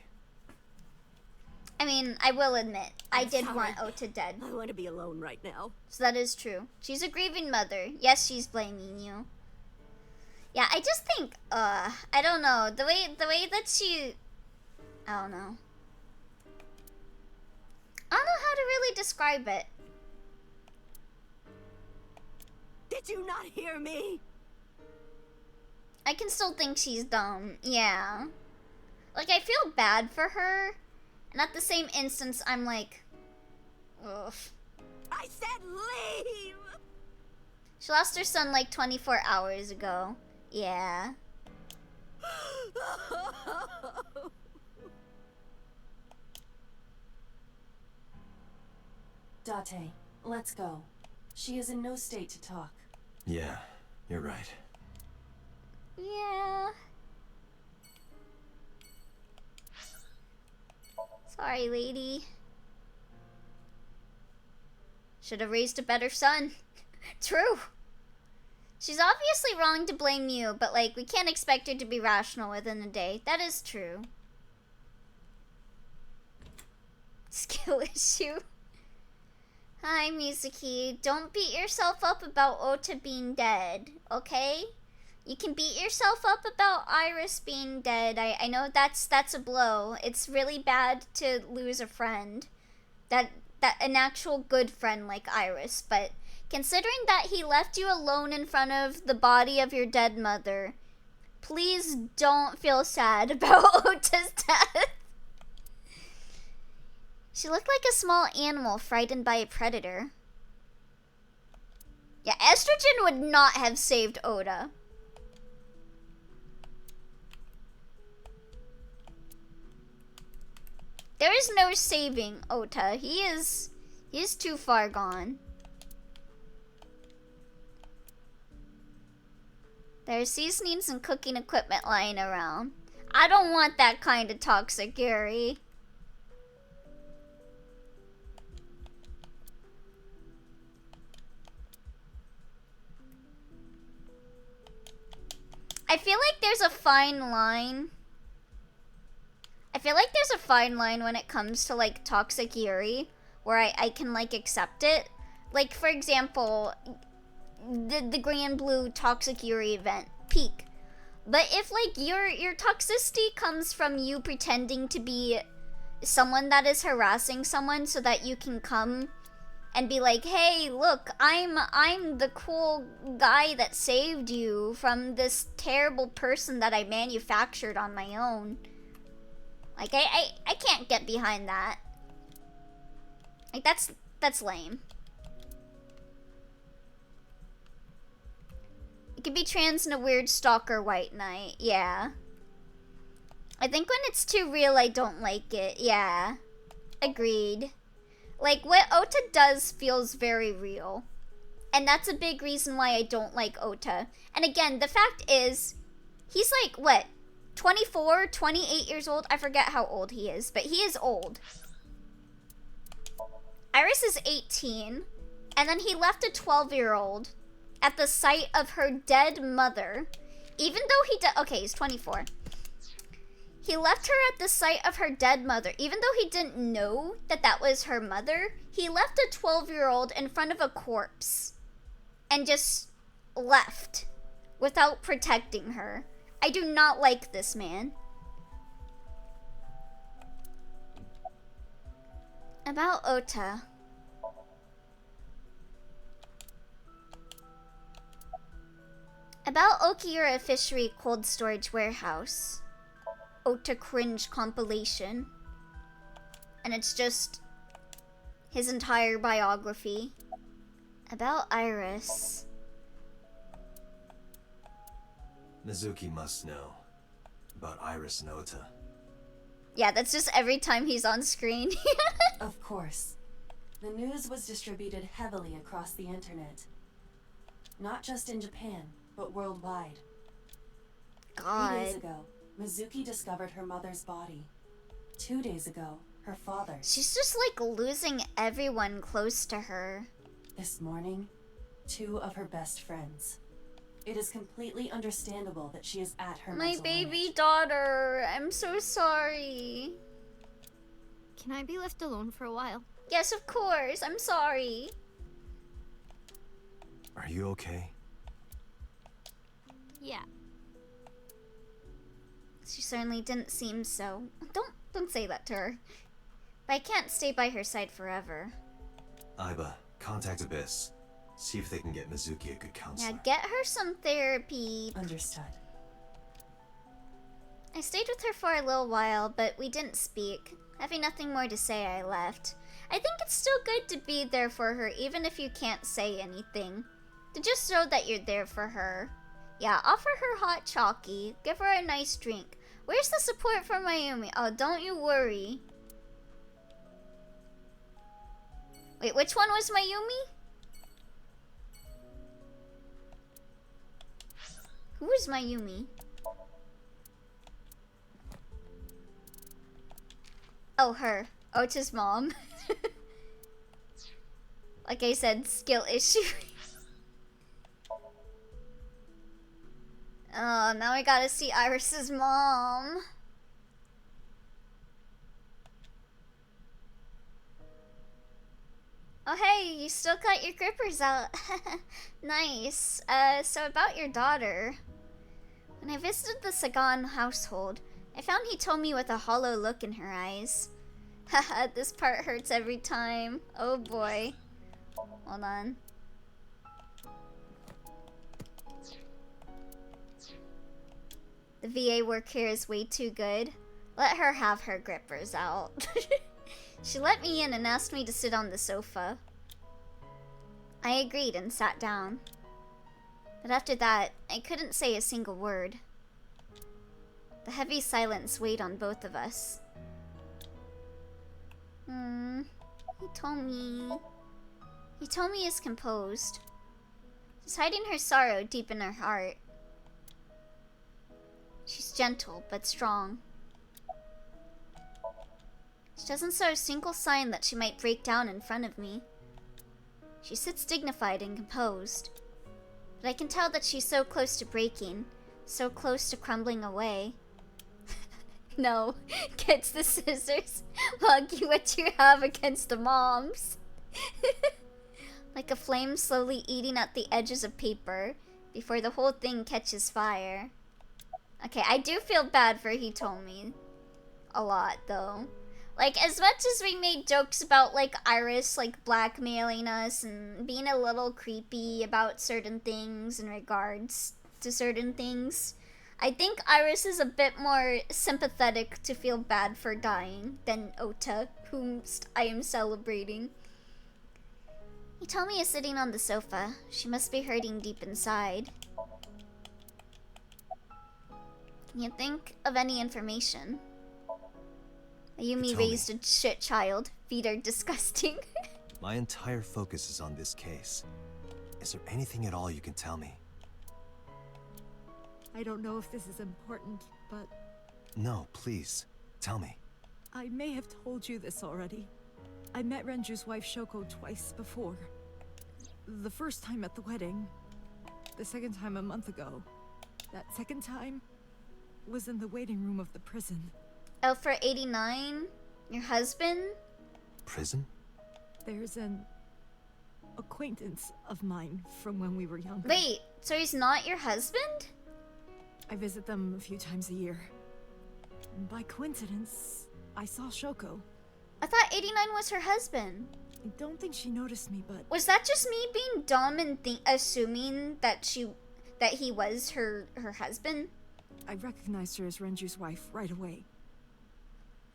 I mean, I will admit, I did want Ota dead. I want to be alone right now. So that is true. She's a grieving mother. Yes, she's blaming you. Yeah, I just think, I don't know. The way that she... I don't know. I don't know how to really describe it. Did you not hear me? I can still think she's dumb. Yeah. Like, I feel bad for her. And at the same instance, I'm like... Ugh. I said leave! She lost her son like 24 hours ago. Yeah. Date, let's go. She is in no state to talk. Yeah, you're right. Yeah. Sorry, lady. Should have raised a better son. True. She's obviously wrong to blame you, but like, we can't expect her to be rational within a day. That is true. Skill issue. Hi, Mizuki. Don't beat yourself up about Ota being dead, okay? You can beat yourself up about Iris being dead. I know that's a blow. It's really bad to lose a friend. That an actual good friend like Iris, but considering that he left you alone in front of the body of your dead mother, please don't feel sad about Ota's death. She looked like a small animal frightened by a predator. Yeah, estrogen would not have saved Ota. There is no saving Ota. He is too far gone. There's seasonings and cooking equipment lying around. I don't want that kind of toxic Yuri. I feel like there's a fine line. I feel like there's a fine line when it comes to like toxic Yuri, where I can like accept it. Like for example, the Grand Blue Toxic Yuri event, peak. But if like your toxicity comes from you pretending to be someone that is harassing someone so that you can come and be like, hey, look, I'm the cool guy that saved you from this terrible person that I manufactured on my own. Like I can't get behind that. Like that's lame. It could be trans in a weird stalker white knight, yeah. I think when it's too real, I don't like it, yeah. Agreed. Like, what Ota does feels very real. And that's a big reason why I don't like Ota. And again, the fact is, he's like, what, 24, 28 years old? I forget how old he is, but he is old. Iris is 18, and then he left a 12-year-old at the sight of her dead mother, even though okay, he's 24. He left her at the sight of her dead mother, even though he didn't know that that was her mother. He left a 12-year-old in front of a corpse and just left without protecting her. I do not like this man. About Ota. About Okiura Fishery Cold Storage Warehouse. Ota Cringe compilation. And it's just his entire biography. About Iris. Mizuki must know about Iris and Ota. Yeah, that's just every time he's on screen. Of course. The news was distributed heavily across the internet. Not just in Japan, but worldwide. God. 3 days ago, Mizuki discovered her mother's body. 2 days ago, her father. She's just like losing everyone close to her. This morning, 2 of her best friends. It is completely understandable that she is at her My baby daughter. I'm so sorry. Can I be left alone for a while? Yes, of course. I'm sorry. Are you okay? Yeah. She certainly didn't seem so. Don't say that to her. But I can't stay by her side forever. Aiba, contact Abyss. See if they can get Mizuki a good counselor. Yeah, get her some therapy. Understood. I stayed with her for a little while, but we didn't speak. Having nothing more to say, I left. I think it's still good to be there for her, even if you can't say anything. To just show that you're there for her. Yeah, offer her hot chalky. Give her a nice drink. Where's the support for Mayumi? Oh, don't you worry. Wait, which one was Mayumi? Who is Mayumi? Oh, her. Ota's mom. Like I said, skill issue. Oh, now I gotta see Iris's mom. Oh hey, you still got your grippers out. Nice. So about your daughter. When I visited the Sagan household, I found he told me with a hollow look in her eyes. Haha, this part hurts every time. Oh boy. Hold on. The VA work here is way too good. Let her have her grippers out. She let me in and asked me to sit on the sofa. I agreed and sat down. But after that, I couldn't say a single word. The heavy silence weighed on both of us. He told me. He told me he's composed. She's hiding her sorrow deep in her heart. She's gentle but strong. She doesn't show a single sign that she might break down in front of me. She sits dignified and composed. But I can tell that she's so close to breaking, so close to crumbling away. No, gets the scissors. Lucky what you have against the moms. Like a flame slowly eating at the edges of paper before the whole thing catches fire. Okay, I do feel bad for he told me a lot though. Like, as much as we made jokes about like Iris like blackmailing us and being a little creepy about certain things in regards to certain things, I think Iris is a bit more sympathetic to feel bad for dying than Ota, whom I am celebrating. He told me he's sitting on the sofa. She must be hurting deep inside. Can you think of any information? Ayumi raised a shit child. Feet are disgusting. My entire focus is on this case. Is there anything at all you can tell me? I don't know if this is important, but No, please. Tell me. I may have told you this already. I met Renju's wife Shoko twice before. The first time at the wedding. The second time a month ago. That second time was in the waiting room of the prison. Alpha 89? Your husband? Prison? There's an acquaintance of mine from when we were younger. Wait, so he's not your husband? I visit them a few times a year. By coincidence, I saw Shoko. I thought 89 was her husband. I don't think she noticed me, but... Was that just me being dumb and assuming that he was her husband? I recognized her as Renju's wife right away.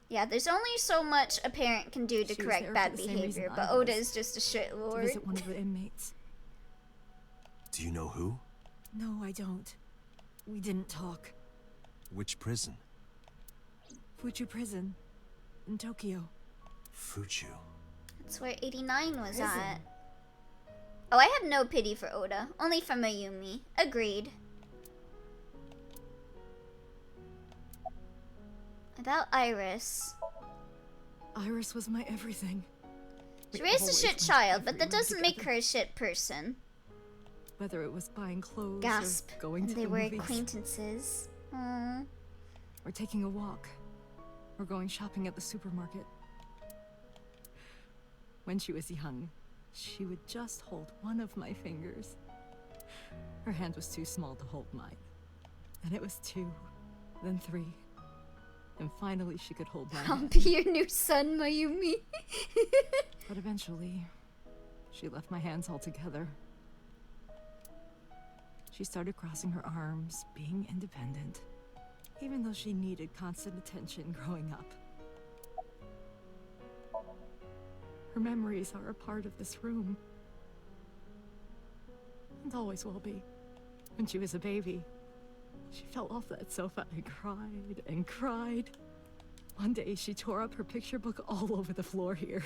Yeah, there's only so much a parent can do to She was correct there bad for the same behavior, reason but I was, Oda is just a shitlord. to visit one of the inmates. Do you know who? No, I don't. We didn't talk. Which prison? Fuchu Prison. In Tokyo. Fuchu. That's where 89 was Prison. at. Oh, I have no pity for Oda. Only for Mayumi. Agreed. About Iris. Iris was my everything. She We raised a always shit went child, but that everywhere doesn't make together. her a shit person. Whether it was buying clothes Gasp. or going And to they the were movies. acquaintances. Aww. Or taking a walk. Or going shopping at the supermarket. When she was young, she would just hold one of my fingers. Her hand was too small to hold mine. Then it was 2, then 3. And finally she could hold my I'll hand. be your new son, Mayumi. But eventually, she left my hands altogether. She started crossing her arms, being independent, even though she needed constant attention growing up. Her memories are a part of this room. And always will be. When she was a baby, she fell off that sofa and cried and cried. One day she tore up her picture book all over the floor here.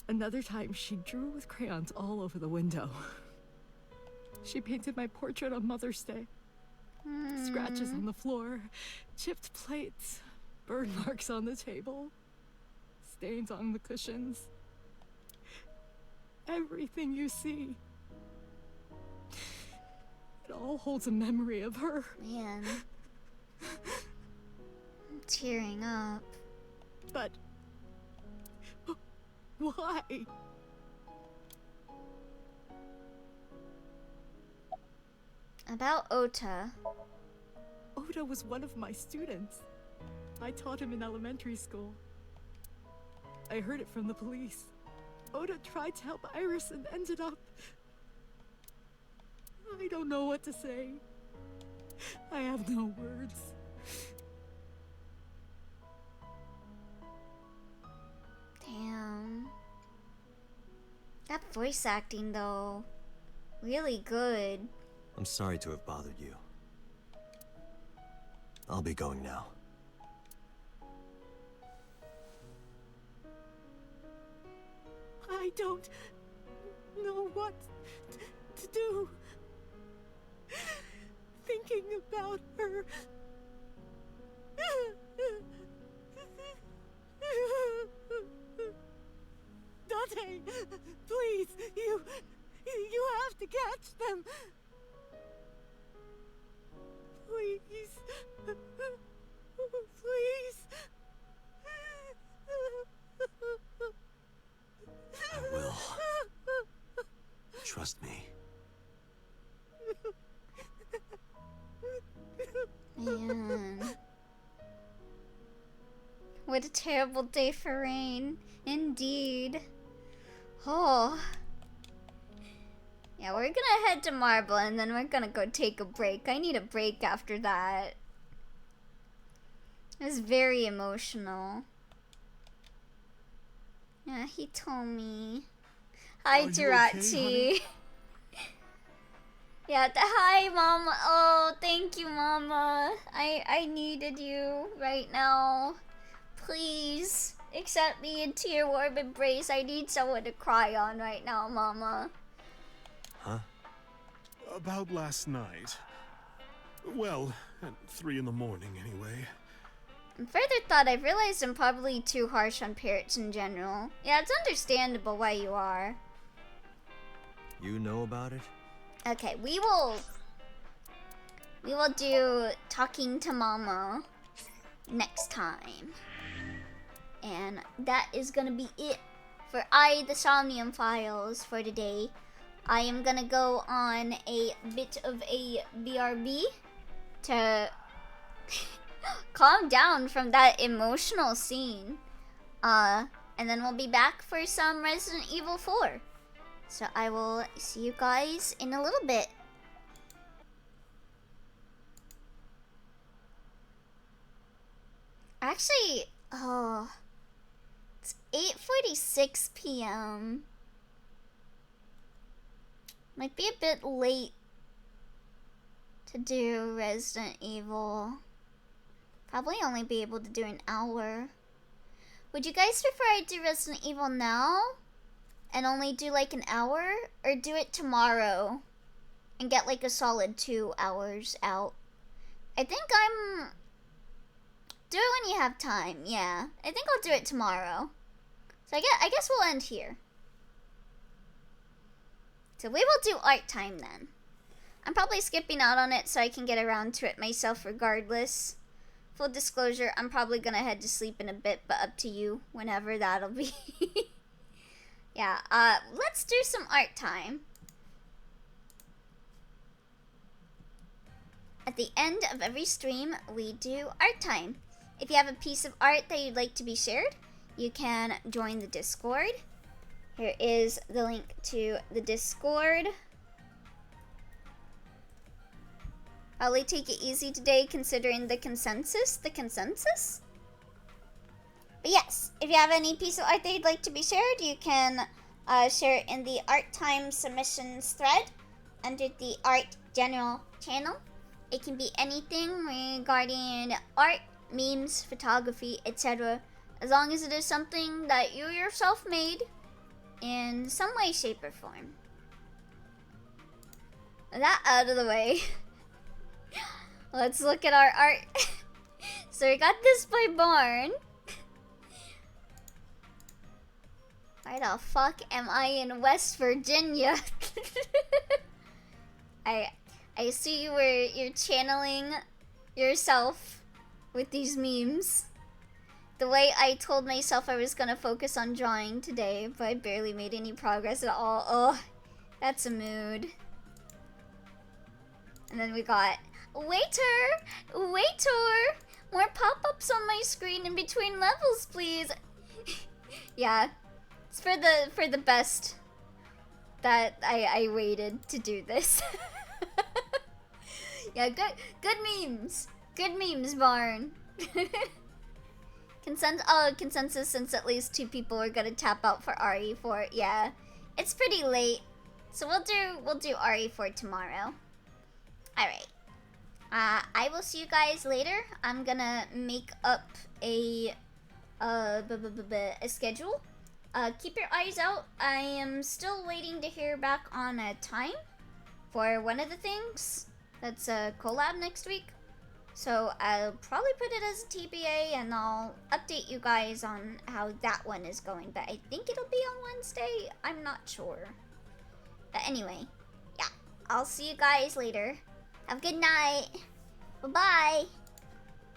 Another time she drew with crayons all over the window. She painted my portrait on Mother's Day. Scratches on the floor, chipped plates, burn marks on the table, stains on the cushions. Everything you see. It all holds a memory of her. Man. I'm tearing up. But why? About Ota. Oda was one of my students. I taught him in elementary school. I heard it from the police. Oda tried to help Iris and ended up... I don't know what to say. I have no words. Damn. That voice acting, though. Really good. I'm sorry to have bothered you. I'll be going now. I don't know what to do. Thinking about her. Dante, please, you have to catch them. Please. Please. I will. Trust me. Man. What a terrible day for Rain. Indeed. Oh. Yeah, we're gonna head to Marble and then we're gonna go take a break. I need a break after that. It was very emotional. Yeah, he told me. Hi, Jirachi. Okay, yeah, hi, Mama. Oh, thank you, Mama. I needed you right now. Please accept me into your warm embrace. I need someone to cry on right now, Mama. Huh? About last night. Well, at 3 in the morning, anyway. On further thought, I've realized I'm probably too harsh on parrots in general. Yeah, it's understandable why you are. You know about it? Okay, we will do Talking to Mama next time. And that is gonna be it for the Somnium Files for today. I am gonna go on a bit of a BRB to calm down from that emotional scene. And then we'll be back for some Resident Evil 4. So I will see you guys in a little bit. Actually, it's 8:46 p.m. Might be a bit late to do Resident Evil. Probably only be able to do an hour. Would you guys prefer I do Resident Evil now and only do like an hour, or do it tomorrow and get like a solid 2 hours out? I think do it when you have time. Yeah, I think I'll do it tomorrow. So I guess we'll end here. So we will do art time then. I'm probably skipping out on it so I can get around to it myself regardless. Full disclosure, I'm probably gonna head to sleep in a bit, but up to you whenever that'll be. Yeah, let's do some art time. At the end of every stream, we do art time. If you have a piece of art that you'd like to be shared, you can join the Discord. Here is the link to the Discord. Probably take it easy today considering the consensus. But yes, if you have any piece of art that you'd like to be shared, you can share it in the art time submissions thread under the art general channel. It can be anything regarding art, memes, photography, etc. As long as it is something that you yourself made in some way, shape, or form. With that out of the way, let's look at our art. So we got this by Barn. Why the fuck am I in West Virginia? I see you're channeling yourself with these memes. The way I told myself I was gonna focus on drawing today, but I barely made any progress at all. Oh, that's a mood. And then we got, waiter, more pop-ups on my screen in between levels, please. Yeah, it's for the best that I waited to do this. Yeah, good memes. Good memes, Barn. Consensus since at least 2 people are gonna tap out for RE4. Yeah, it's pretty late, so we'll do RE4 tomorrow. All right. I will see you guys later. I'm gonna make up a schedule keep your eyes out. I am still waiting to hear back on a time for one of the things that's a collab next week. So I'll probably put it as a TBA and I'll update you guys on how that one is going. But I think it'll be on Wednesday. I'm not sure. But anyway, yeah, I'll see you guys later. Have a good night. Bye-bye.